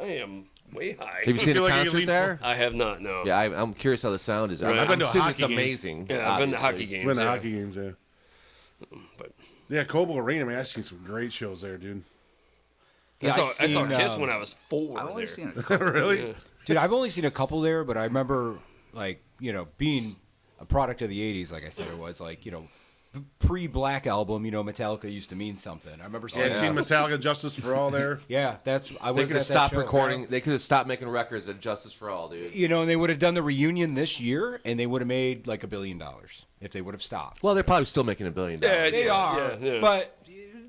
I am way high. Have you seen feel a like you concert lean there? I have not. No. Yeah, I'm curious how the sound is. Right. I'm I've been to a assuming hockey it's game. amazing. Yeah, I've been to obviously. hockey games. Win the yeah. hockey games, yeah. But Yeah, Cobo Arena, man, I've seen some great shows there, dude. Yeah, I saw seen, Kiss when I was 4. I've only there. seen a couple. Really? Yeah. Dude, I've only seen a couple there, but I remember, like, you know, being a product of the 80s, like I said it was, like, you know, pre-Black Album, you know, Metallica used to mean something. I remember Yeah, seeing I've seen Metallica, Justice for All there. Yeah, that's, I They was could have at that stopped show. recording. They could have stopped making records at Justice for All, dude. You know, and they would have done the reunion this year, and they would have made, like, $1 billion if they would have stopped. Well, they're probably still making $1 billion. Yeah, They are, yeah. but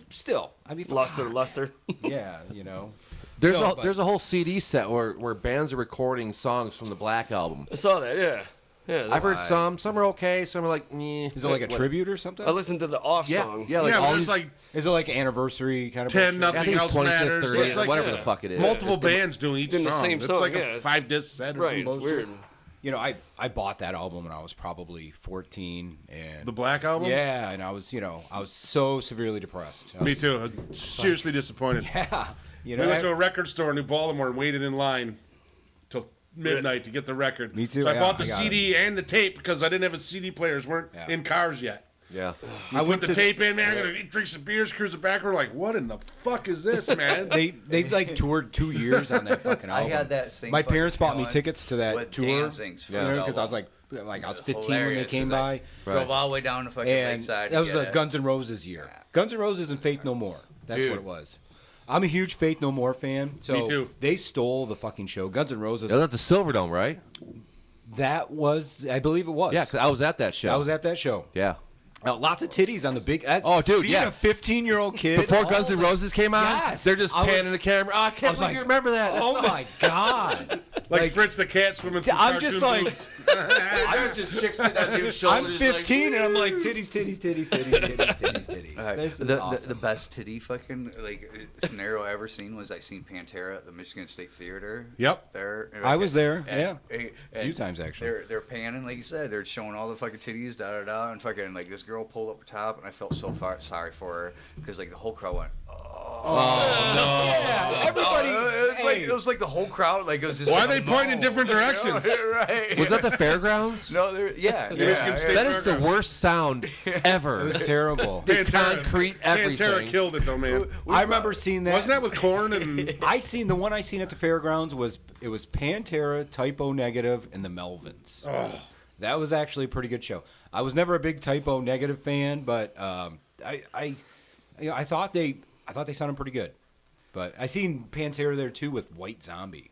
still, I mean, Luster. yeah, you know. There's No, a but- there's a whole CD set where bands are recording songs from the Black Album. I saw that. Yeah. Yeah. I've heard some are okay, some are like, meh. Is it like a tribute or something? I listened to the off Yeah, song. yeah, like yeah, all there's these, like Is it like anniversary kind of 10, bullshit? nothing I think it's else 25th, matters. 30th, It's like whatever yeah. the fuck it is. multiple bands doing each Doing the song. same It's song, like yeah. a 5-disc set or Right. some It's bullshit. weird. You know, I bought that album when I was probably 14, and The Black Album? yeah, and I was, you know, I was so severely depressed. I Me was- too. I'm seriously disappointed. Yeah, you We know, went to a record store in New Baltimore and waited in line till midnight to get the record. Me too, So I yeah, bought the I got CD and the tape because I didn't have a CD players weren't Yeah. in cars yet. Yeah. I went put the to- tape in, man. I'm gonna drink some beers, cruise it back. We're like, what in the fuck is this, man? they like toured 2 years on that fucking I album. had that same. My fucking parents bought me feeling tickets to that with tour. Danzig's first because I was album. like I was It 15 when they hilarious, came 'cause I by, Drove all the way down to fucking and Lakeside. that to was get a it. Guns N' Roses year. Guns N' Roses and Faith No More. That's Dude. what it was. I'm a huge Faith No More fan. So Me too. They stole the fucking show. Guns N' Roses. That was at the Silverdome, right? That was, I believe it was. Yeah, 'cause I was at that show. I was at that show. Yeah. Lots of titties on the big. Oh, dude, being yeah. a 15-year-old kid. Before Guns N' Roses came out, Yes. they're just I was- panning the camera. Oh, I can't was believe like, you remember that. Oh my god! like Fritz the cat swimming through I'm just cartoon like, boobs. There's just chicks sitting on dude's I'm shoulders. 15 and I'm like titties, titties, titties, titties, titties, titties, titties. All right. This is the awesome. best titty fucking scenario I ever seen was I seen Pantera at the Michigan State Theater. Yep. There. I was there, and- yeah. and A few times, actually. They're panning, like you said, they're showing all the fucking titties, da da da, and fucking like this girl pulled up her top, and I felt so sorry for her because like the whole crowd went. Yeah, everybody. It was like the whole crowd, like it was just. Why like, are they pointing in no. different directions? right. Was that the fairgrounds? No, yeah. Michigan State That is the Fairgrounds. worst sound ever. It was terrible. The concrete everything. Pantera killed it though, man. I remember seeing that. Wasn't that with Korn and? The one I seen at the fairgrounds was Pantera, Typo Negative, and the Melvins. Oh. That was actually a pretty good show. I was never a big Typo Negative fan, but I thought they sounded pretty good. But I seen Pantera there too with White Zombie.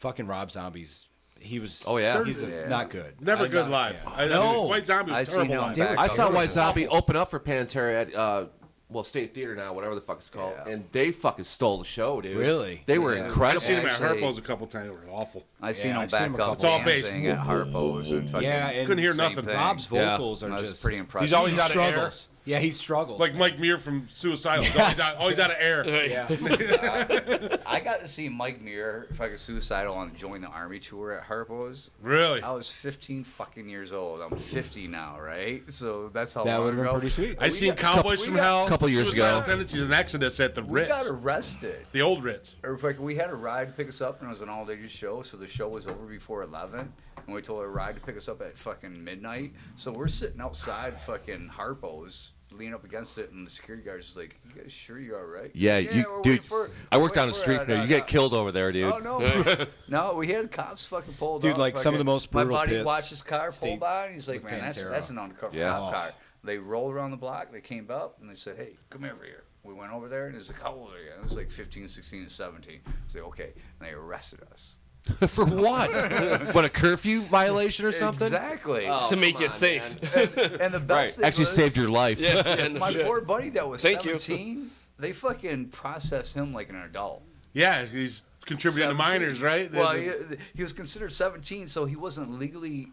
Fucking Rob Zombie's he was. Oh, yeah. he's not good. Never I'm good not a live. fan. No. White Zombie I was seen terrible him live. back. I saw Awful. White Zombie open up for Pantera at State Theater now, whatever the fuck it's called, Yeah. and they fucking stole the show, dude. Really? They were Yeah. I've incredible. seen him at Actually- Harpo's a couple times. They were awful. I seen Yeah, him I've seen back him a up couple It's all bass. dancing at Harpo's and fucking. Yeah, and Couldn't hear same nothing. thing. Bob's vocals I are was just pretty impressed. He's always he out of air. struggles. Yeah, he struggles. Like Mike Muir from Suicidal. He's always out of air. yeah. I got to see Mike Muir, fucking Suicidal, on Join the Army tour at Harpo's. Really? I was 15 fucking years old. I'm 50 now, right? So that's how That long would have been ago. pretty sweet. I seen Cowboys from Hell. couple years Suicidal ago. Tendencies and Exodus at the We got Ritz. arrested. The old Ritz. Or fucking, we had a ride to pick us up, and it was an all-day show, so the show was over before 11, and we told a ride to pick us up at fucking midnight. So we're sitting outside fucking Harpo's, leaning up against it, and the security guard's like, "You guys sure you're all right?" Yeah, we're you, waiting dude. for- I we're work down waiting the for street it. from there. You get killed over there, dude. Oh no, no, we had cops fucking pulled Dude, up. like, some of the most brutal My buddy pits watched his car pull state by, and he's like, with "Man, that's Pantera. an undercover Yeah. cop car." They rolled around the block. They came up and they said, "Hey, come over here." We went over there, and it was like, "How old are you?" And it was like 15, 16, and 17. I said, "Okay," and they arrested us. For what? What, a curfew violation or something? Exactly. Oh, to make come you on, safe. man. And the Right. best thing Actually was, saved your life. Yeah, no my shit. poor buddy that was Thank you. 17, they fucking processed him like an adult. Yeah, he's contributing to 17. minors, right? Well, he was considered 17, so he wasn't legally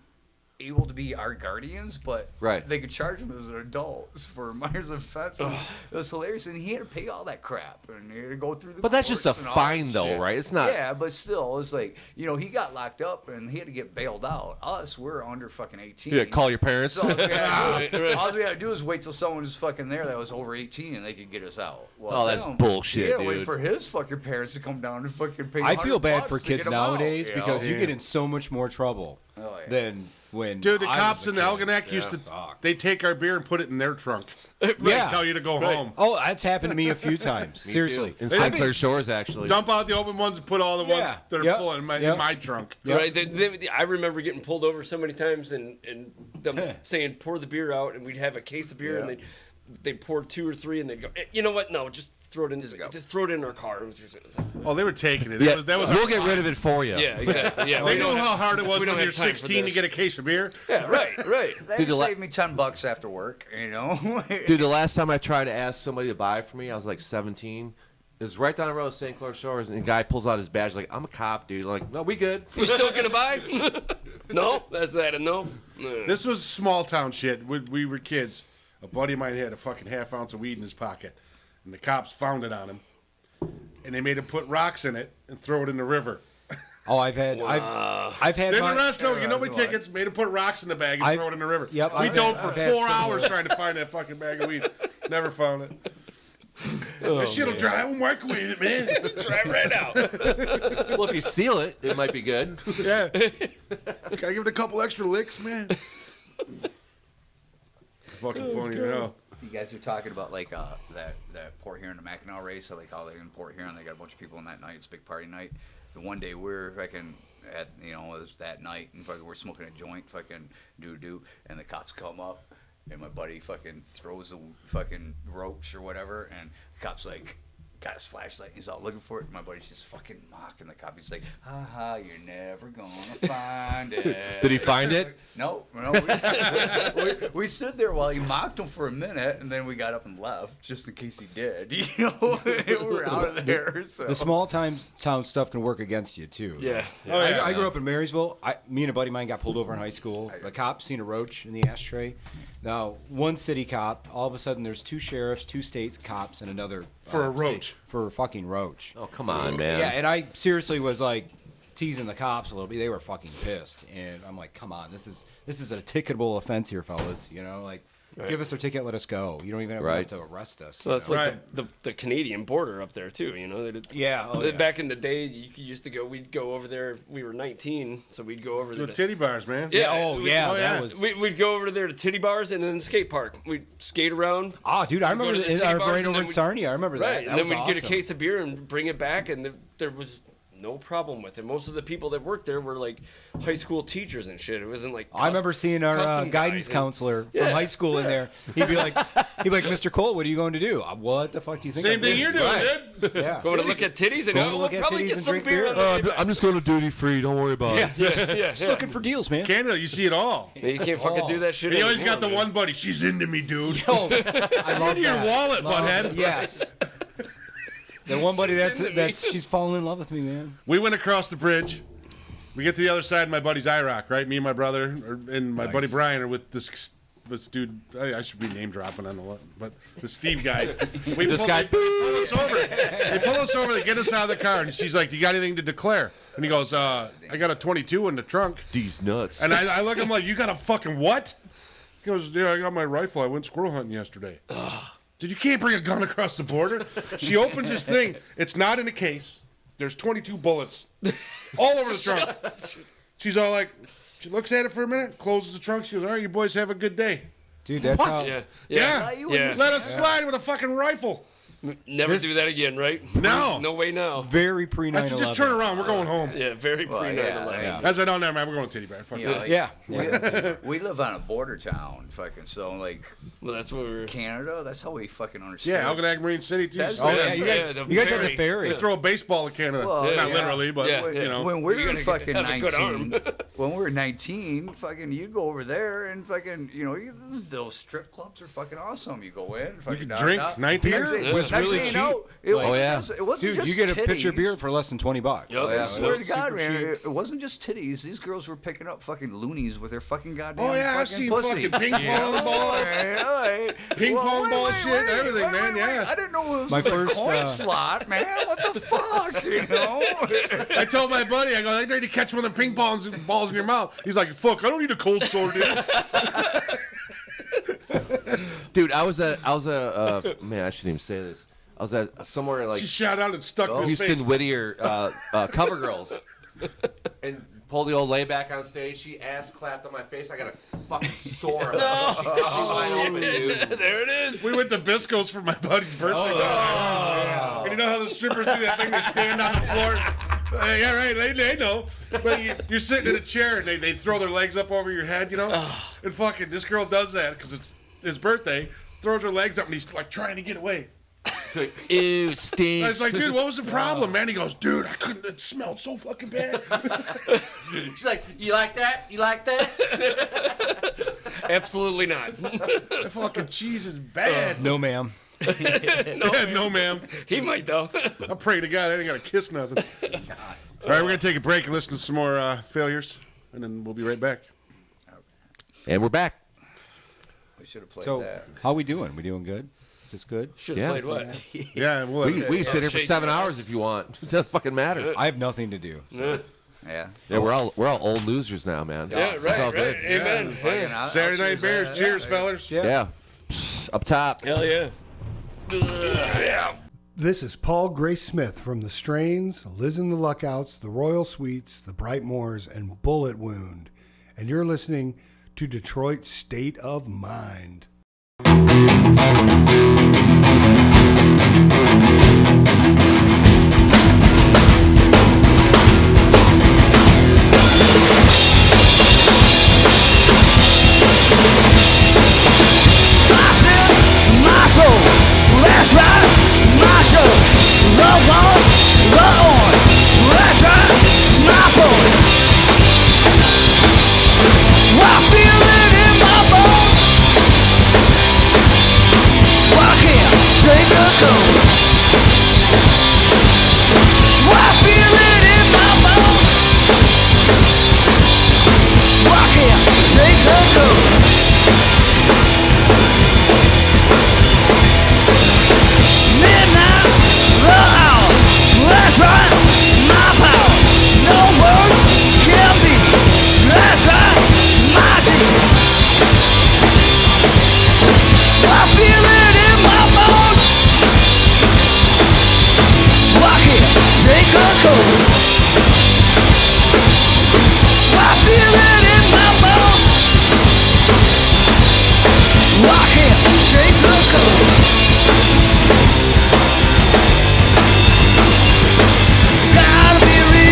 able to be our guardians, but Right. they could charge him as an adult for minors offense. And it was hilarious, and he had to pay all that crap, and he had to go through the But that's just a courts and all fine, that though, shit. right? It's not. Yeah, but still, it's like, you know, he got locked up, and he had to get bailed out. Us, we're under fucking 18. Yeah, call your parents. So all we had to do is wait till someone was fucking there that was over 18 and they could get us out. Well, Oh, that's him, bullshit, he had to wait dude. for his fucking parents to come down and fucking pay. I feel bad $100 for to get kids him out, nowadays you know? because you get in so much more trouble Oh, yeah. than when. Dude, the I was cops a in kid. Algonac used to, Fuck. they take our beer and put it in their trunk. Yeah. Tell you to go home. Oh, that's happened to me a few times. Seriously. In St. Clair Shores, actually. Dump out the open ones and put all the ones Yeah. that are Yep. full in my Yep. trunk. Yep. Right. I remember getting pulled over so many times and them saying, pour the beer out, and we'd have a case of beer, and they'd pour 2 or 3, and they'd go, you know what? No, just throw it in. Just throw it in our car. It was just, Oh, they were taking it. Yeah, That was we'll our get fine. rid of it for you. yeah, exactly. Yeah, They we knew don't how have- hard it was we when don't you're have time for 16 to this. get a case of beer. Yeah, right. That Dude, saved me $10 after work, you know. Dude, the last time I tried to ask somebody to buy for me, I was like 17. It was right down the road, St. Clair Shores, and the guy pulls out his badge like, "I'm a cop, dude." I'm like, "No, we good." You still gonna buy? No, that's that. No. This was small town shit. We were kids. A buddy of mine had a fucking half ounce of weed in his pocket, and the cops found it on him, and they made him put rocks in it and throw it in the river. Oh, I've had I've had Didn't my, arrest no, you know my tickets. Made him put rocks in the bag and I- throw it in the river. Yep, we I've dove had- for I've had 4 some- hours trying to find that fucking bag of weed. Never found it. This shit'll dry. We'll microwave it, man. Try right now. Well, if you seal it, it might be good. Yeah. Gotta give it a couple extra licks, man. Fucking funny, you know. You guys were talking about like that Port Huron to Mackinac race. I like how they in Port Huron they got a bunch of people on that night. It's a big party night. The one day we're fucking at it was that night and fucking we're smoking a joint, fucking do, and the cops come up and my buddy fucking throws a fucking roach or whatever, and the cop's like got his flashlight. He's out looking for it. And my buddy's just fucking mocking the cop. He's like, "Ha ha, you're never gonna find it." Did he find it? No. We stood there while he mocked him for a minute, and then we got up and left just in case he did. You know, we were out of there. So. the small town stuff can work against you too. Yeah. Oh, yeah. I grew up in Marysville. Me and a buddy of mine got pulled over in high school. The cop seen a roach in the ashtray. Now, one city cop, all of a sudden there's 2 sheriffs, 2 states cops, and another For a state- roach. for a fucking roach. Oh, come on, man. Yeah, and I seriously was like teasing the cops a little bit. They were fucking pissed, and I'm like, come on, this is a ticketable offense here, fellas. You know, like give us our ticket, let us go. You don't even have Right. to arrest us. So that's you know? like the Canadian border up there too. You know, they did, Yeah, oh, yeah. Back in the day, you used to go. We'd go over there. We were 19, so we'd go over there. The To, titty bars, man. Yeah, oh we- yeah, oh, yeah. that was. we'd go over there to titty bars and then the skate park. We'd skate around. Oh, dude, I We'd go remember to the titty bars right and over then in we'd- Sarnia. I remember that. Right, That and then was we'd get a awesome. case of beer and bring it back, and there was no problem with it. Most of the people that worked there were like high school teachers and shit. It wasn't like I remember seeing our custom guidance guys. counselor from high school in there. He'd be like, Mr. Cole, what are you going to do? What the fuck do you think? Same I'm thing doing?" you're doing, Right. dude. Yeah. Going to look at titties and Going to we'll look at probably titties get and some drink beer. beer. on the way back. I'm just going to duty free. Don't worry about it. Yeah. Just looking for deals, man. Canada, you see it all. You can't fucking do that shit. And you always anymore, got the man. one buddy. She's into me, dude. Oh, I love Your that. wallet, Love- butthead. Yes. The one buddy that's she's falling in love with me, man. We went across the bridge. We get to the other side, and my buddy's IROC, right? Me and my brother, and my buddy Brian are with this dude. I should be name dropping on the lot, but the Steve guy. They pull us over. They pull us over. They get us out of the car, and she's like, "Do you got anything to declare?" And he goes, "I got a 22 in the trunk." These nuts. And I look at him like, "You got a fucking what?" He goes, "Yeah, I got my rifle. I went squirrel hunting yesterday." Dude, you can't bring a gun across the border. She opens this thing. It's not in a case. There's 22 bullets all over the trunk. She's all like, she looks at it for a minute, closes the trunk. She goes, "All right, you boys have a good day." Dude, that's What? how. Yeah. Let us slide with a fucking rifle. Never do that again, right? No. No way now. Very pre 9/11. I said, just turn around. We're going home. Yeah, very pre 9/11. yeah. I said, "No, never mind. We're going to Titty Bear." Fuck You know, that. like, we live on a border town, fucking. So like, Well, that's what we're. Canada. That's how we fucking understand. Yeah, Algonac Marine City, too. That's Oh yeah, you guys, the you guys have ferry. the ferry. They throw a baseball at Canada. Well, Not yeah. literally, but, Yeah. you know. When we You were gotta fucking have a good 19, when we were 19, fucking, you'd go over there and fucking, you know, those strip clubs are fucking awesome. You go in, fucking could knock drink out. 19. Next thing- It was next really thing you cheap. know, it wasn't yeah. just, it wasn't Dude, just you get a pitcher of titties. beer for less than $20. Yup. I Yeah, swear to super God, man, cheap. it wasn't just titties. These girls were picking up fucking loonies with their fucking goddamn Oh, yeah, I've fucking seen pussy. fucking ping pong balls. Ping pong ball shit, everything, man, yeah. I didn't know it was My a first, coin slot, man. What the fuck, you know? I told my buddy, I go, "I need to catch one of the ping pong balls in your mouth." He's like, "Fuck, I don't need a cold sore, dude." Dude, I was at man, I shouldn't even say this. I was at somewhere like She shot out and stuck to his Houston face. Whittier Cover Girls, and pulled the old layback on stage. She ass clapped on my face. I got a fucking sore. She took me wide open, dude. There it is. We went to Bisco's for my buddy's birthday. And you know how the strippers do that thing? They stand on the floor. Yeah, right. They know. But you're sitting in a chair and they throw their legs up over your head, you know? And fucking this girl does that because it's his birthday. Throws her legs up and he's like trying to get away. Ew, I stinks. was like, "Dude, what was the problem, man?" He goes, "Dude, I couldn't. It smelled so fucking bad." She's like, you like that? You like that? Absolutely not. That fucking cheese is bad. No, ma'am. No, ma'am. He might though. I pray to God I ain't got to kiss nothing. All right, we're gonna take a break and listen to some more failures, and then we'll be right back. And we're back. We should have played So, that. how we doing? We doing good? Is this good? Should Yeah. have played what? Yeah, we'll We can sit here for Shake 7 your hours if you want. It doesn't fucking matter. I have nothing to do. Yeah, Yeah. Yeah, we're all old losers now, man. right, It's all right. good. Amen. Fucking, Yeah. I'll Saturday Night choose Bears. that. Cheers, Yeah. fellas. Yeah. Psst, up top. Hell yeah. This is Paul Grace Smith from The Strains, Liz and the Luckouts, The Royal Sweets, The Brightmoors, and Bullet Wound. And you're listening to Detroit State of Mind. My soul, that's right, my soul. The one, the on, that's right, my soul. I feel it in my bones. I can't take the cold. I feel it in my bones. I can't take the cold. Midnight, the hour, that's right, my power. No word can be, that's right, my team. I feel it in my bones. I can't take a cold. I feel it in my bones. I can't take a cold. Gotta be real.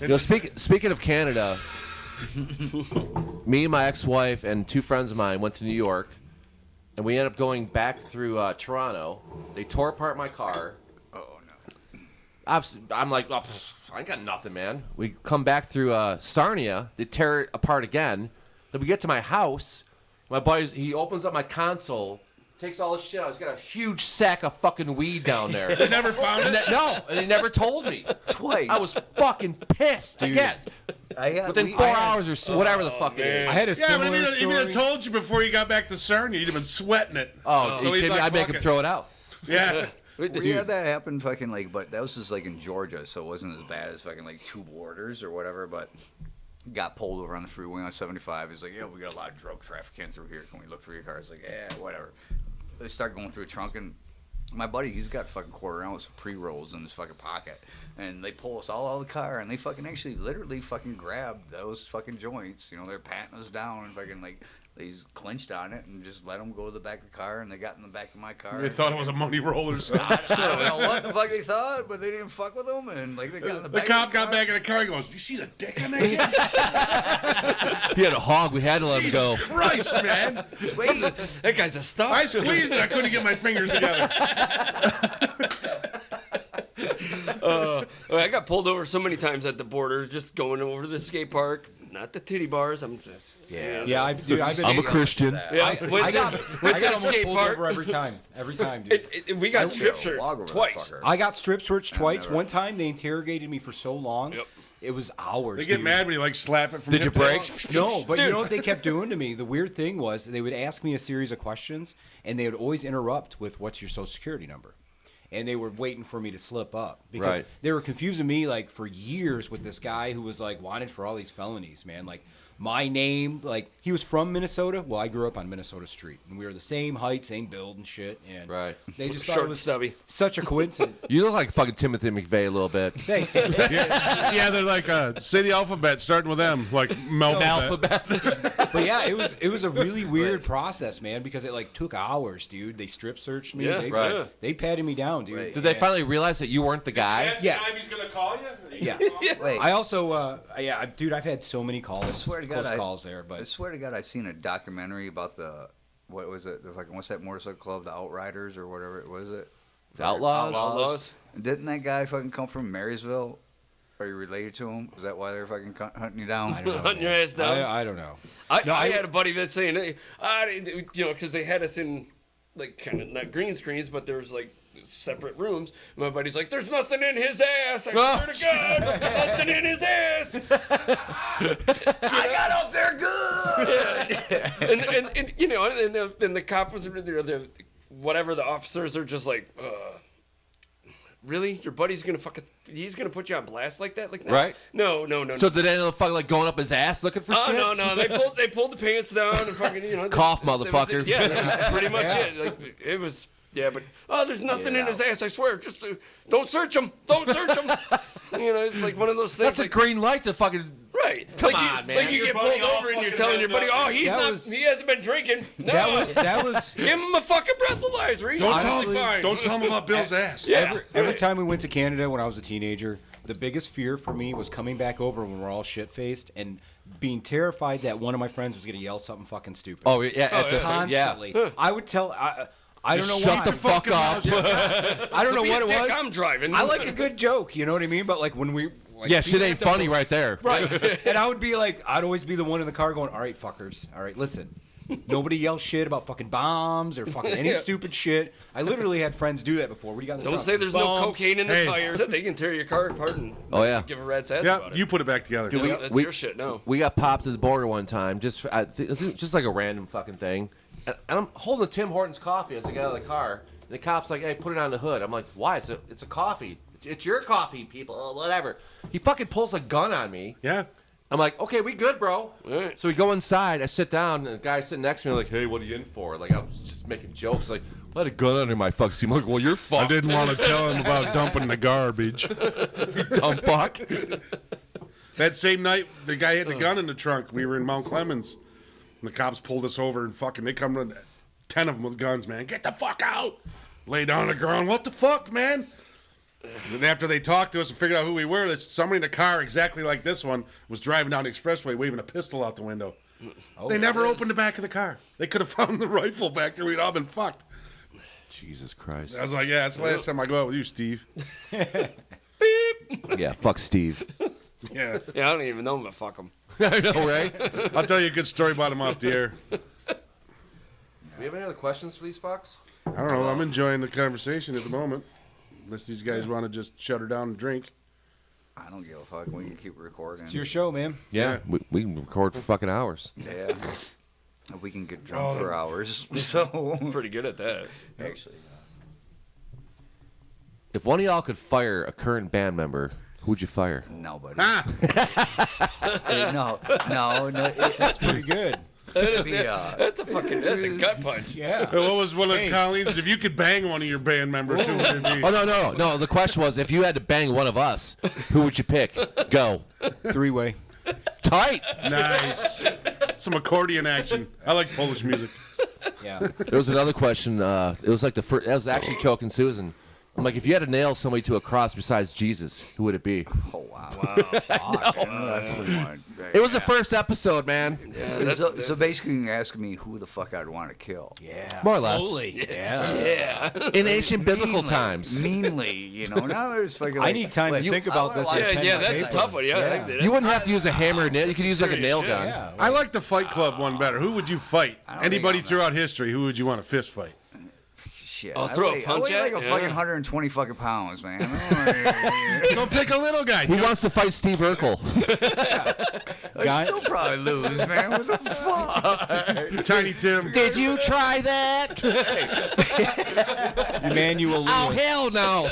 You know, speaking of Canada, me and my ex-wife and 2 friends of mine went to New York, and we ended up going back through Toronto. They tore apart my car. Oh no. I'm like, oh, I ain't got nothing, man. We come back through Sarnia. They tear it apart again. Then we get to my house. My buddy, he opens up my console, takes all his shit out. He's got a huge sack of fucking weed down there. You never found it? No, and he never told me. Twice. I was fucking pissed. Again. Within 4 hours or so, whatever the fuck it is. I had a Yeah, but similar if he'd have story. told you before you got back to Sarnia, you'd have been sweating it. Oh, so he's like, I'd make fuck him it. throw it out. Yeah. We had that happen fucking like, but that was just like in Georgia, so it wasn't as bad as fucking like 2 borders or whatever, but got pulled over on the freeway on 75. He's like, yeah, we got a lot of drug traffic in through here. Can we look through your car? It's like, yeah, whatever. They start going through a trunk, and my buddy, he's got fucking quarter ounce pre-rolls in his fucking pocket, and they pull us all out of the car, and they fucking actually literally fucking grabbed those fucking joints. You know, they're patting us down and fucking like they clinched on it and just let them go to the back of the car, and they got in the back of my car. They thought it was a money roller or something. I don't know what the fuck they thought, but they didn't fuck with them, and like they got in the The back. cop of the got car. back in the car and goes, you see the dick on that kid? He had a hog. We had to let him go. Jesus Christ, man. Wait, That guy's a star. I squeezed it. I couldn't get my fingers together. I got pulled over so many times at the border, just going over to the skate park. Not the titty bars. I'm just Yeah, I've been. I'm a Christian. yeah. Went I got to the almost skate pulled park. over every time, dude. We got strip Yeah, searched log over that twice. fucker. I got strip searched twice. never- One time they interrogated me for so long, Yep. it was hours. They get dude. mad when you like slap it from Did you hip to break? elbow. No, but you know what they kept doing to me? The weird thing was they would ask me a series of questions, and they would always interrupt with, "What's your social security number?" And they were waiting for me to slip up because Right. they were confusing me like for years with this guy who was like wanted for all these felonies, man. Like my name, like he was from Minnesota. Well, I grew up on Minnesota Street, and we were the same height, same build and shit. And Right. they just thought Short it and was stubby. such a coincidence. You look like fucking Timothy McVeigh a little bit. Thanks. Yeah, they're like, say the alphabet, starting with M, like Melphabet. But yeah, it was a really weird process, man, because it like took hours, dude. They strip searched me. Yeah, they, right. they patted me down, dude. Wait. Did they And- finally realize that you weren't the guy? Yeah. He's gonna call you. Yeah. Wait. I also, dude, I've had so many calls, swear to God, close I- calls there, I but swear to God, I've seen a documentary about what was it? The fucking, what's that motorcycle club? The Outriders or whatever it was. It The Outlaws? Outlaws. Didn't that guy fucking come from Marysville? Are you related to him? Is that why they're fucking hunting you down? I don't know. Hunting your ass down. I don't know. I had a buddy that's saying, hey, you know, because they had us in like kind of not green screens, but there was like separate rooms. My buddy's like, "There's nothing in his ass. I swear to God, nothing in his ass." I got up there good. and you know, and the cop was, whatever, the officers are just like, really? Your buddy's gonna he's gonna put you on blast like that? Like, no. Right. No. So did they end up fucking like going up his ass looking for shit? Oh no! They pulled the pants down and fucking, you know. Cough, that was it. motherfucker. Yeah, that was pretty much it. Like it was. Yeah, but there's nothing in his ass. I swear. Just don't search him. Don't search him. You know, it's like one of those things. That's a green light to fucking. Right. Come like on, man. Like you Your get buddy pulled all over and you're fucking telling your buddy, had "Oh, he hasn't been drinking." No. That was Give him a fucking breathalyzer. He's Don't honestly fine. tell him about Bill's ass. Yeah. every time we went to Canada when I was a teenager. The biggest fear for me was coming back over when we're all shit faced and being terrified that one of my friends was gonna yell something fucking stupid. Oh yeah, at the Constantly. yeah. I would tell. I don't know Shut why. the fuck up. I don't know Be what a it dick, was. I'm driving. I like a good joke, you know what I mean? But like when we Yeah, shit ain't funny right there. right, and I would be like, I'd always be the one in the car going, "All right, fuckers, all right, listen." Nobody yells shit about fucking bombs or fucking any stupid shit. I literally had friends do that before. What do you got in the Don't trunk? say there's no Bombs. cocaine in the Hey. tire. They can tear your car apart and give a rat's ass Yeah, about it. you put it back together. Yeah, that's your shit. No. We got popped at the border one time. Just it's just like a random fucking thing. And I'm holding Tim Hortons coffee as I get out of the car. And the cop's like, "Hey, put it on the hood." I'm like, "Why? It's a coffee. It's your coffee, people. Whatever." He fucking pulls a gun on me. Yeah. I'm like, "Okay, we good, bro." Right. So we go inside. I sit down, and the guy sitting next to me like, "Hey, what are you in for?" Like I was just making jokes. Like, "Let a gun under my fucking seat." I'm like, "Well, you're fucked." I didn't want to tell him about dumping the garbage. You dumb fuck. That same night, the guy had the gun in the trunk. We were in Mount Clemens. And the cops pulled us over and fucking, they come in, 10 of them with guns, man. Get the fuck out. Lay down on the ground. What the fuck, man? And after they talked to us and figured out who we were, that somebody in a car exactly like this one was driving down the expressway waving a pistol out the window. They never opened the back of the car. They could have found the rifle back there. We'd all been fucked. Jesus Christ. I was like, yeah, that's the last time I go out with you, Steve. Yeah, fuck Steve. Yeah. Yeah, I don't even know him, but fuck him. I know, right? I'll tell you a good story about him off the air. Do we have any other questions for these fucks? I don't know. I'm enjoying the conversation at the moment. Unless these guys want to just shut her down and drink. I don't give a fuck. We can keep recording. It's your show, man. Yeah, we can record for fucking hours. Yeah. We can get drunk for hours. So Pretty good at that. actually, If one of y'all could fire a current band member, who'd you fire? nobody. Ah! No. That's pretty good. That's a gut punch. Yeah. What was one of Colleen's? If you could bang one of your band members, who would it be? Oh, no. The question was, if you had to bang one of us, who would you pick? Go. 3-way. Tight. Nice. Some accordion action. I like Polish music. Yeah. There was another question. It was like the first. That was actually choking Susan. I'm like, if you had to nail somebody to a cross besides Jesus, who would it be? Oh wow. Wow. That's the one. It was the first episode, man. So basically, you're asking me who the fuck I'd want to kill. Yeah. More or less. Slowly. Yeah. In ancient biblical Meanly. times. Meanly, now there's fucking. I need time to think about this. Yeah, that's a tough one. Yeah. You wouldn't have to use a hammer or nail. You could use like a nail gun. Yeah. I like the Fight Club one better. Who would you fight? I don't Anybody think I'm throughout history, who would you want to fist fight? Shit. Oh, throw a I punch weigh at? like a Yeah. fucking 120 fucking pounds, man. So pick a little guy. Who wants to fight Steve Urkel? I still probably lose, man. What the fuck? Tiny Tim. Did you try that? Emmanuel Lewis. Oh, hell no.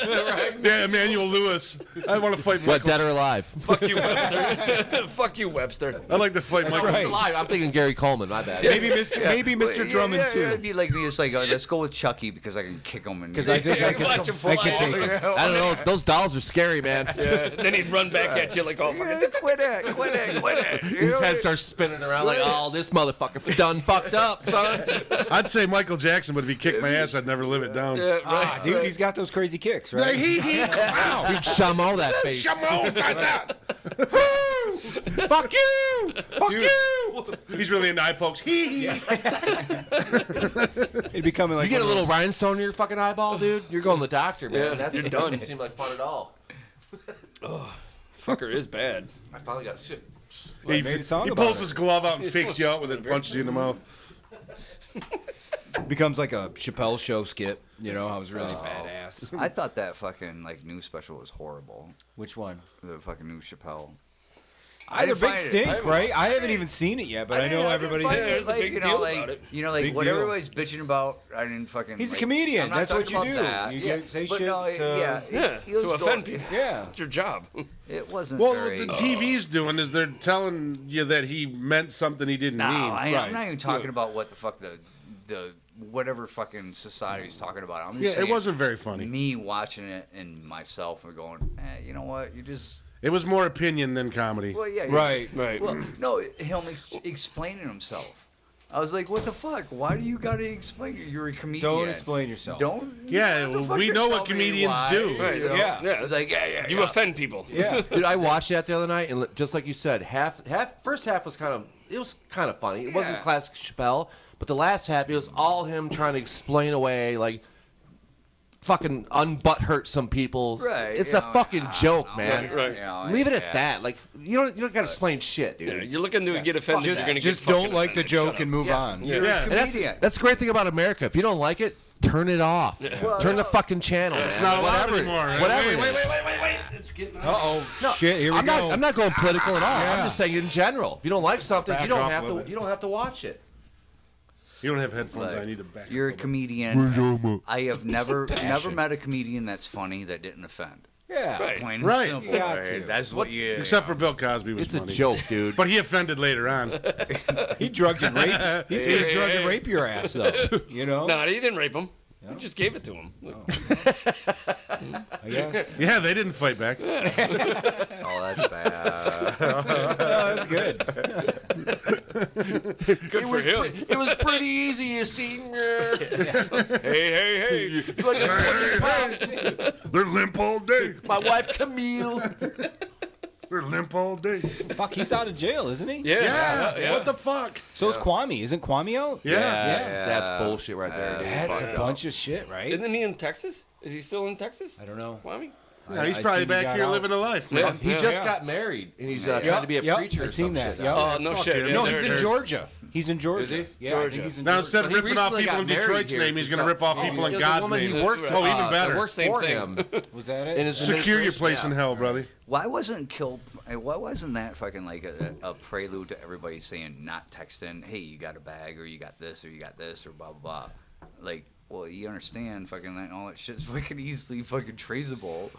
Yeah, Emmanuel Lewis. I want to fight Michael. What, dead or alive? Fuck you, Webster. Fuck you, Webster. I'd like to fight Michael. right. Alive. I'm thinking Gary Coleman. My bad. Maybe Mr. Drummond too. It'd be like me. It's like, let's go with Chucky because I can kick him. Because I think I Watch him can fly. take it. I don't know. Those dolls are scary, man. Then he'd run back at you like, oh, fucking. Quit it. His head starts spinning around like, oh, this motherfucker done fucked up, son. I'd say Michael Jackson, but if he kicked my ass, I'd never live it down. Ah, dude, he's got those crazy kicks, Like, right? wow. He'd shamo that face. Shamo, da, da. Fuck you! Fuck you! He's really into eye pokes. It'd be coming like You get a one of little those- rhinestone in your fucking eyeball, dude, you're going to the doctor, man. Yeah, That's you're That done. doesn't seem like fun at all. Fucker is bad. I finally got shit. He, made a song he about pulls it. his glove out and fakes you out with it and punches you in the mouth. becomes like a Chappelle show skit. You know, I was really badass. I thought that fucking new special was horrible. Which one? The fucking new Chappelle. Either didn't big find it. stink, right? I haven't even seen it yet, but I know everybody's. There's a big deal like, about it. Big what deal. everybody's bitching about. I didn't fucking. He's a like, comedian. I'm not That's what talking you about do. that. You Yeah, say but shit no, to- Yeah, he was to offend going- people. Yeah. It's your job. It wasn't. Well, very, what the TV's doing is they're telling you that he meant something he didn't No, mean. I'm not even talking about what the fuck the whatever fucking society's talking about. I'm just Yeah, saying, it wasn't very funny. Me watching it and myself and going, you know what? You just. It was more opinion than comedy. Well, yeah. Right. Well, no, him explaining himself. I was like, what the fuck? Why do you gotta explain? You're a comedian. Don't explain yourself. Don't. Yeah, what the fuck we you're know what telling me comedians why, do. Right, you know? yeah. Yeah. It's like, yeah. You offend people. Yeah. Dude, I watched that the other night, and just like you said, first half was kind of funny. It wasn't Yeah. classic Chappelle, but the last half, it was all him trying to explain away, like, fucking unbutthurt some people. Right, It's you a know, fucking joke, man. Right. You know, Leave it yeah. at that. Like, you don't gotta explain shit, dude. Yeah, you're looking to get offended. Just, you're gonna just get fucking don't like the offended. joke Shut and move on. You're Yeah. a And that's comedian. the great thing about America. If you don't like it, turn it off. Well, Turn the no. fucking channel. It's man. not allowed Whatever it- anymore. Right? Whatever. it Wait. is. It's getting Uh oh. Shit. Here we I'm go. not going political at all. Yeah. I'm just saying in general. If you don't like something, Back you don't off have a to. little bit. You don't have to watch it. You don't have headphones. Look, I need to back. You're a up. comedian. I have never met a comedian that's funny that didn't offend. Yeah. Right. Plain and Right. simple. Got right? to. That's what you. Except for Bill Cosby was It's a funny. joke, dude. But he offended later on. He drugged and raped. He's gonna drug and rape your ass, though. You know. No, he didn't rape him. You just gave it to him. I guess. Yeah, they didn't fight back. Oh, that's bad. Oh, that's good. Good for him. It was pretty easy, you see. Hey. They're limp all day. My wife Camille. They're limp all day. Fuck, he's out of jail, isn't he? Yeah. What the fuck? So is Kwame. Isn't Kwame out? Yeah. That's bullshit right there. That's a bunch of shit, right? Isn't he in Texas? Is he still in Texas? I don't know. Kwame? Yeah, he's I probably seen he back got here out. living a life, man. He just got married, and he's trying to be a preacher. I or seen some that. shit. Yep. Oh, no fuck shit. him. Yeah, No, there he's it in is. Georgia. He's in Georgia. Is he? Yeah, I think he's in Now, Georgia. instead of But he ripping off recently people got in married Detroit's here name, he's to going to rip off some- people in There's a God's woman name. he worked Oh, even better. worked Same for thing. him. Was that it? In his Secure your administration. place in hell, brother. Why wasn't that fucking like a prelude to everybody saying not texting, hey, you got a bag or you got this or you got this or blah blah blah? Like, well, you understand, fucking that all that shit's fucking easily fucking traceable.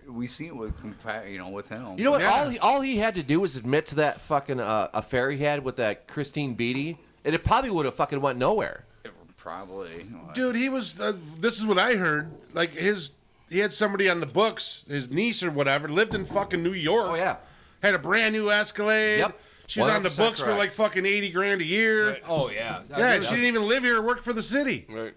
We seen it with with him. You know what? All he had to do was admit to that fucking affair he had with that Christine Beatty, and it probably would have fucking went nowhere. Probably. Dude, he was. This is what I heard. Like he had somebody on the books, his niece or whatever, lived in fucking New York. Oh yeah. Had a brand new Escalade. Yep. She was on the 100% books for correct. like fucking $80,000 a year. Right. Oh, yeah. Yeah, and she didn't even live here or work for the city. Right.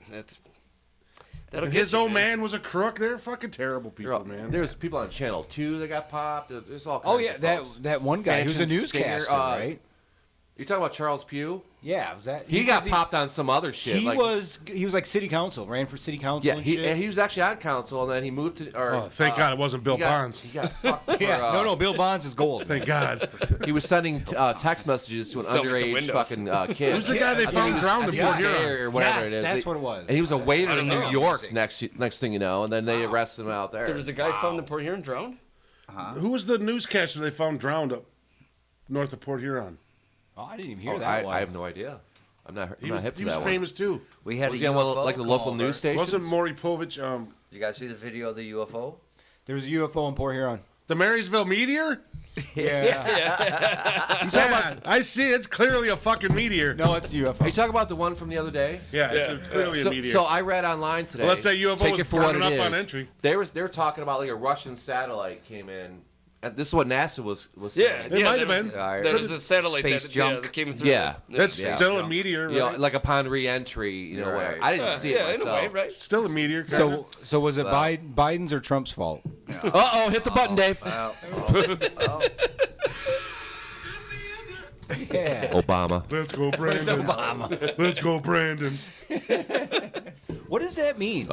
And his old man was a crook. They're fucking terrible people, man. There's people on Channel 2 that got popped. There's all kinds Oh, yeah, of folks. that one guy who's a Fanchon newscaster, Stinger, right? You talking about Charles Pugh? Yeah, was that... He got popped on some other shit. He was like city council, ran for city council Yeah, and he, shit. and he was actually on council, and then he moved to... Or, Oh, thank God it wasn't Bill he got- Bonds. He got fucked for, yeah, no, Bill Bonds is gold. Thank God. He was sending text messages to an Sell me some underage windows. fucking kid. Who's the guy they I think found he was- drowned I in think he was Port Huron? gay or whatever Yes, it is. that's what it was. And he was a waiter I in don't New know. York. Next thing you know, and then they arrested him out there. There was a guy found in Port Huron drowned? Who was the newscaster they found drowned up north of Port Huron? Oh, I didn't even hear Oh, that one. I have no idea. I'm not He hip was to famous that one. too. We had Was a he on one UFO of, like the local come news over. stations? Wasn't Maury Povich You guys see the video of the UFO? There was a UFO in Port Huron. the Marysville Meteor? Yeah. Yeah, I see. It's clearly a fucking meteor. No, it's UFO. Are you talking about the one from the other day? Yeah, it's clearly a So, meteor. so I read online today. Well, let's say UFO take was it for what burning it up on is. entry. They were talking about like a Russian satellite came in. And this is what NASA was saying. It might have that been. was- That was a satellite Space that, junk. that came through. Yeah. That's Yeah. still a meteor, right? You know, like upon re-entry, you know, whatever. Right. I didn't see it in a myself. way, right? Still a meteor. kinda. So was it Biden's or Trump's fault? Uh-oh, hit the button, Dave. Yeah. Obama. Let's go, Brandon. Let's go, Brandon. What does that mean?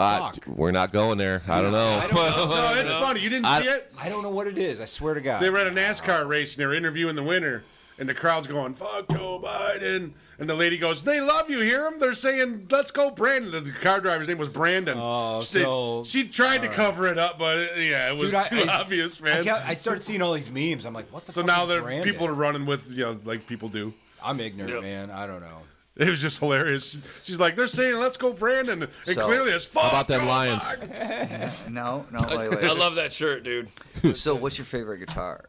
We're not going there. I don't know. No, it's funny. You didn't see it? I don't know what it is. I swear to God. They were at a NASCAR race and they were interviewing the winner, and the crowd's going, "Fuck Joe Biden," and the lady goes, "They love you. Hear them? They're saying, let's go, Brandon." The car driver's name was Brandon. Oh, she, so- she tried to cover it up, but it was Dude, too obvious, man. I started seeing all these memes. I'm like, what the So fuck now is they're Brandon? people are running with like people do. I'm ignorant, man. I don't know. It was just hilarious. She's like, they're saying, "Let's go, Brandon," and So- clearly it's fuck. How about them Joe Lions? Biden. No, I wait. love that shirt, dude. So, what's your favorite guitar?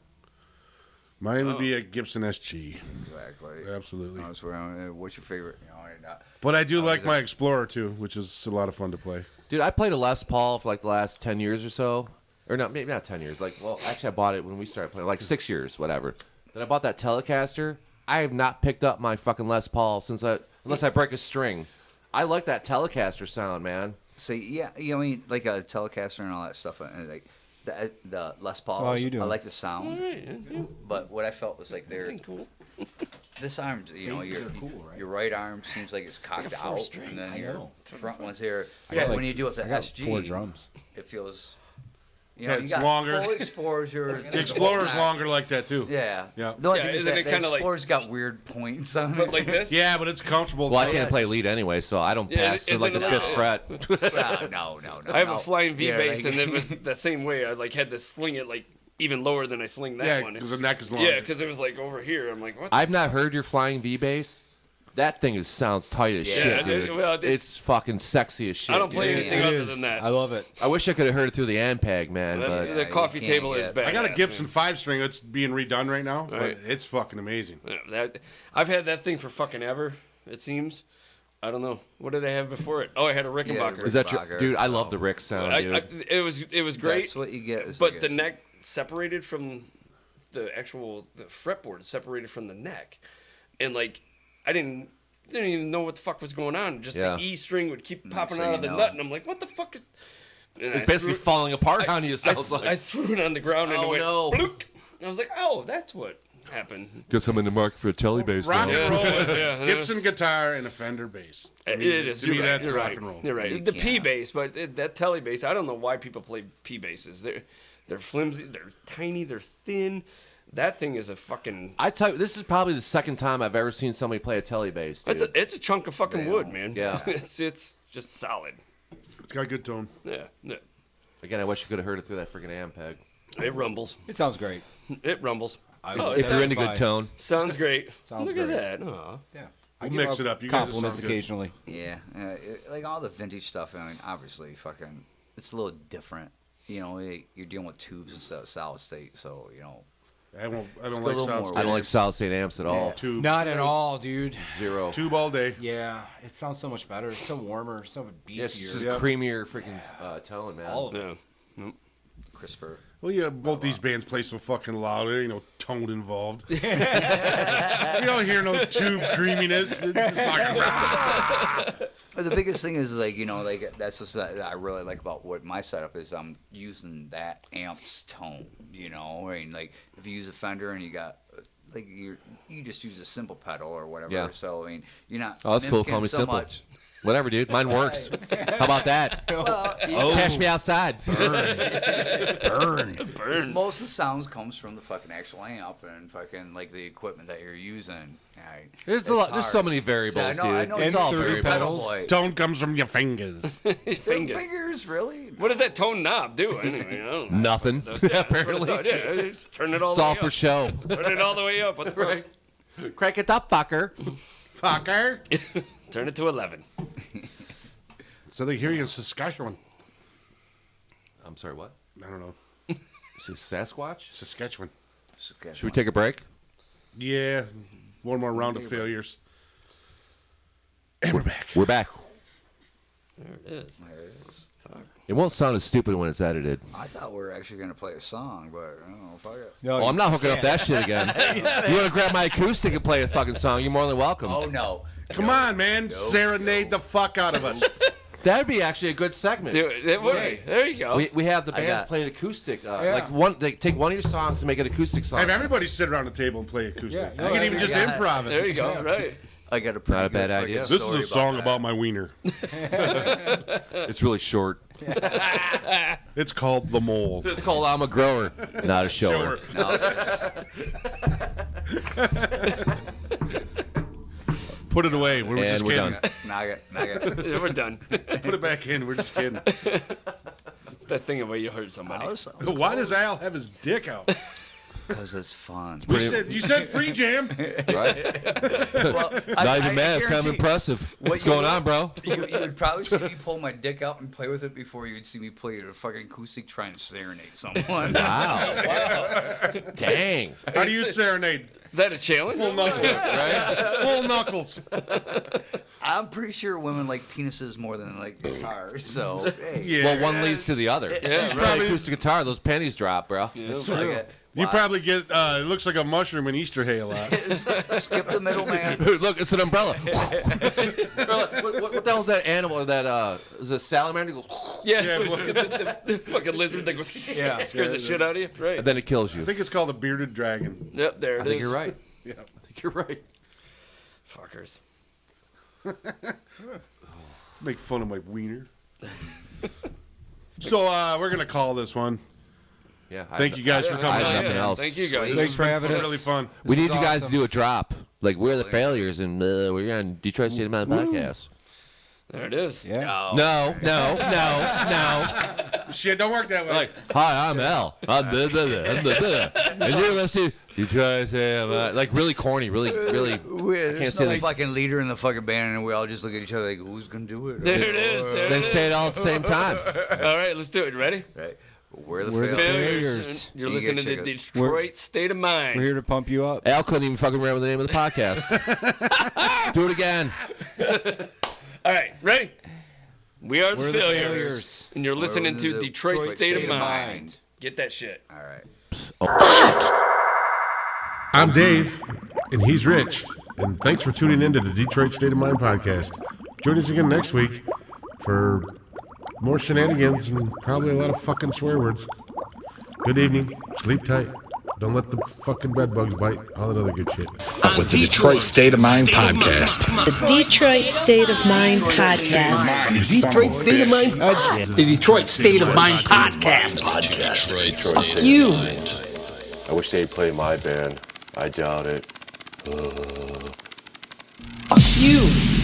Mine would be a Gibson SG. Exactly. Absolutely. That's where what's your favorite? Not. But I do like my Explorer too, which is a lot of fun to play. Dude, I played a Les Paul for like the last 10 years or so. Or not, maybe not 10 years. Like, well, actually I bought it when we started playing, like 6 years, whatever. Then I bought that Telecaster. I have not picked up my fucking Les Paul unless I break a string. I like that Telecaster sound, man. See, yeah, I mean, like a Telecaster and all that stuff, and like the Les Pauls. How you doing? I like the sound, but what I felt was like they're Cool. this arm, your right arm seems like it's cocked out, and then your front one's here. got When you do it with the got SG, 4 drums. it feels. Yeah, You it's got longer. full exposure. The Explorer's longer like that too. Yeah. Yeah. The only Yeah, thing is isn't that it the kinda like- Explorer's got weird points on But it. like this? Yeah, but it's comfortable. Well, I can't play lead anyway, so I don't Yeah, pass to isn't like it the like- 5th fret. No. I have no. a flying V Yeah, bass, like- and it was the same way. I like had to sling it like even lower than I sling that Yeah, one. because the neck is longer. Yeah, because it was like over here. I'm like, what? I've not heard your flying V bass. That thing sounds tight as shit, dude. It's fucking sexy as shit. I don't play dude. anything It other is. than that. I love it. I wish I could have heard it through the Ampeg, man. But The coffee you can't table is get- bad. I got a Gibson 5-string that's being redone right now, Right. but it's fucking amazing. That I've had that thing for fucking ever. It seems. I don't know. What did I have before it? Oh, I had a Rickenbacker. is that your Rickenbacker. dude? I love the Rick sound, dude. It was great. That's what you get. is But like the neck separated from the fretboard, separated from the neck, and like I didn't even know what the fuck was going on. Just Yeah. the E string would keep popping thing out of you the know. nut, and I'm like, what the fuck is? And It's I basically threw it- falling apart on you. I, Sounds like. I threw it on the ground and Oh, it went no. bloop. I was like, oh, that's what happened. Guess I'm in the market for a telly bass Rock and roll is Yeah. Gibson guitar and a Fender bass. To me, It is. To me, You're right. that's You're rock right. and roll. You're right. You The P can't. bass, but that telly bass, I don't know why people play P basses. They're flimsy. They're tiny. They're thin. That thing is a fucking. I tell you, this is probably the second time I've ever seen somebody play a telly bass. Dude. It's a chunk of fucking wood, man. Yeah. it's just solid. It's got a good tone. Yeah. Again, I wish you could have heard it through that freaking amp peg. It rumbles. It sounds great. It rumbles. If If you're into good fine. tone. Sounds great. Sounds Look great. at that. Aw. Yeah. We'll give mix out it up. You guys compliments sound good. occasionally. Yeah, like all the vintage stuff. I mean, obviously, fucking, it's a little different. You know, you're dealing with tubes instead of solid state, so you know. I don't It's like got a little solid more state. I don't like solid state amps at all. Tubes. Not at all, dude. Zero. Tube all day. Yeah, it sounds so much better. It's so warmer, so beefier. Yeah, it's just Yeah. creamier freaking tone, man. All of it. Yeah. Crisper. Well, yeah, both these bands play so fucking loud. There ain't no tone involved. You don't hear no tube creaminess. It's just fucking But the biggest thing is like, you know, like that's what I really like about what my setup is. I'm using that amp's tone. You know, I mean, like if you use a Fender and you got like you just use a simple pedal or whatever. Yeah. So I mean, you're not. Oh, that's cool. mimicking Call me so simple. much. Whatever, dude. Mine works. How about that? Well, Cash me outside. Burn. most of the sounds comes from the fucking actual amp and fucking like the equipment that you're using. There's a lot. There's so many variables, I dude. know It's it's all 30 variables. pedals. tone comes from your fingers. Fingers. Fingers, really? What does that tone knob do anyway? I don't know. Nothing. Apparently. Yeah, just turn it all It's the way all up. for show. Turn it all the way up. What the fuck? Crank it up, fucker. Fucker. Turn it to 11. So they hear you in Saskatchewan. I'm sorry, what? I don't know. Is it Sasquatch? Saskatchewan. Should we take a break? Yeah. One more round of failures. And we're back. We're back. There it is. There it is. It won't sound as stupid when it's edited. I thought we were actually going to play a song, but I don't know. Fuck it. No, Oh, I'm not hooking up that shit again. You want to grab my acoustic and play a fucking song? You're more than welcome. Oh, no. Come on, man. Serenade the fuck out of us. That'd be actually a good segment. Dude, it would be. There you go. We have the bands got- playing acoustic. They take one of your songs and make an acoustic song. Have everybody sit around the table and play acoustic. Yeah. You can even just Yeah. improv it. There you go. Right. I got a pretty Not a bad good idea. fucking This is story a song that. about my wiener. It's really short. It's called The Mole. It's called I'm a Grower, not a shower. Sure. No, Put it away. We're And just we're kidding. done. Nugget. Yeah, we're done. Put it back in. We're just kidding. That thing of where you hurt somebody. Why does Al have his dick out? Because it's fun. You said free jam. Right? Well, Not even mad. It's kind of guarantee impressive. What's you going would- on, bro? You would probably see me pull my dick out and play with it before you'd see me play a fucking acoustic trying to serenade someone. Wow. Dang. How do you serenade? Is that a challenge? Full knuckles. Right? Full knuckles. I'm pretty sure women like penises more than like guitars. So hey, Yeah. Well, one leads to the other. Yeah, She's right. probably acoustic guitar. Those pennies drop, bro. it's like a- You wow. probably get, it looks like a mushroom in Easter hay a lot. skip the middleman. Look, it's an umbrella. what the hell's that animal? That is it salamander? It goes, Yeah. Yeah, the fucking lizard that goes scares the shit out of you. Right. and then it kills you. I think it's called a bearded dragon. Yep, there it I is. think you're right. Yeah. I think you're right. Fuckers. Make fun of my wiener. So we're going to call this one. Yeah. Thank you guys for I coming have on. nothing else. Thank you guys. Thanks for having us. Really fun. We need was you guys to awesome. do a drop. Like, we're the failures, and we're on Detroit State of Mind podcast. There it is. Yeah. No. Shit, don't work that way. Like, hi, I'm Al. I'm blah, blah, blah, I'm blah, blah. And you're listening. Detroit State of Mind. Like, really corny. Really. There's can't say no like- fucking leader in the fucking band, and we all just look at each other like, who's gonna do it? There it is. There Then it is. say it all at the same time. All right, let's do it. Ready? Right. We're the We're the failures. failures. You're You listening get to chicken. Detroit State of Mind. We're here to pump you up. Al couldn't even fucking remember the name of the podcast. Do it again. All right, ready? We are the We're the failures. failures. And you're listening to the Detroit State of Mind. Get that shit. All right. I'm Dave, and he's Rich, And thanks for tuning in to the Detroit State of Mind podcast. Join us again next week for more shenanigans and probably a lot of fucking swear words. Good evening. Sleep tight. Don't let the fucking bed bugs bite. All that other good shit. With the Detroit State of Mind podcast. The Detroit State of Mind podcast. Detroit State of Mind podcast. The Detroit State of Mind podcast. Fuck you. I wish they'd play my band. I doubt it. Fuck you.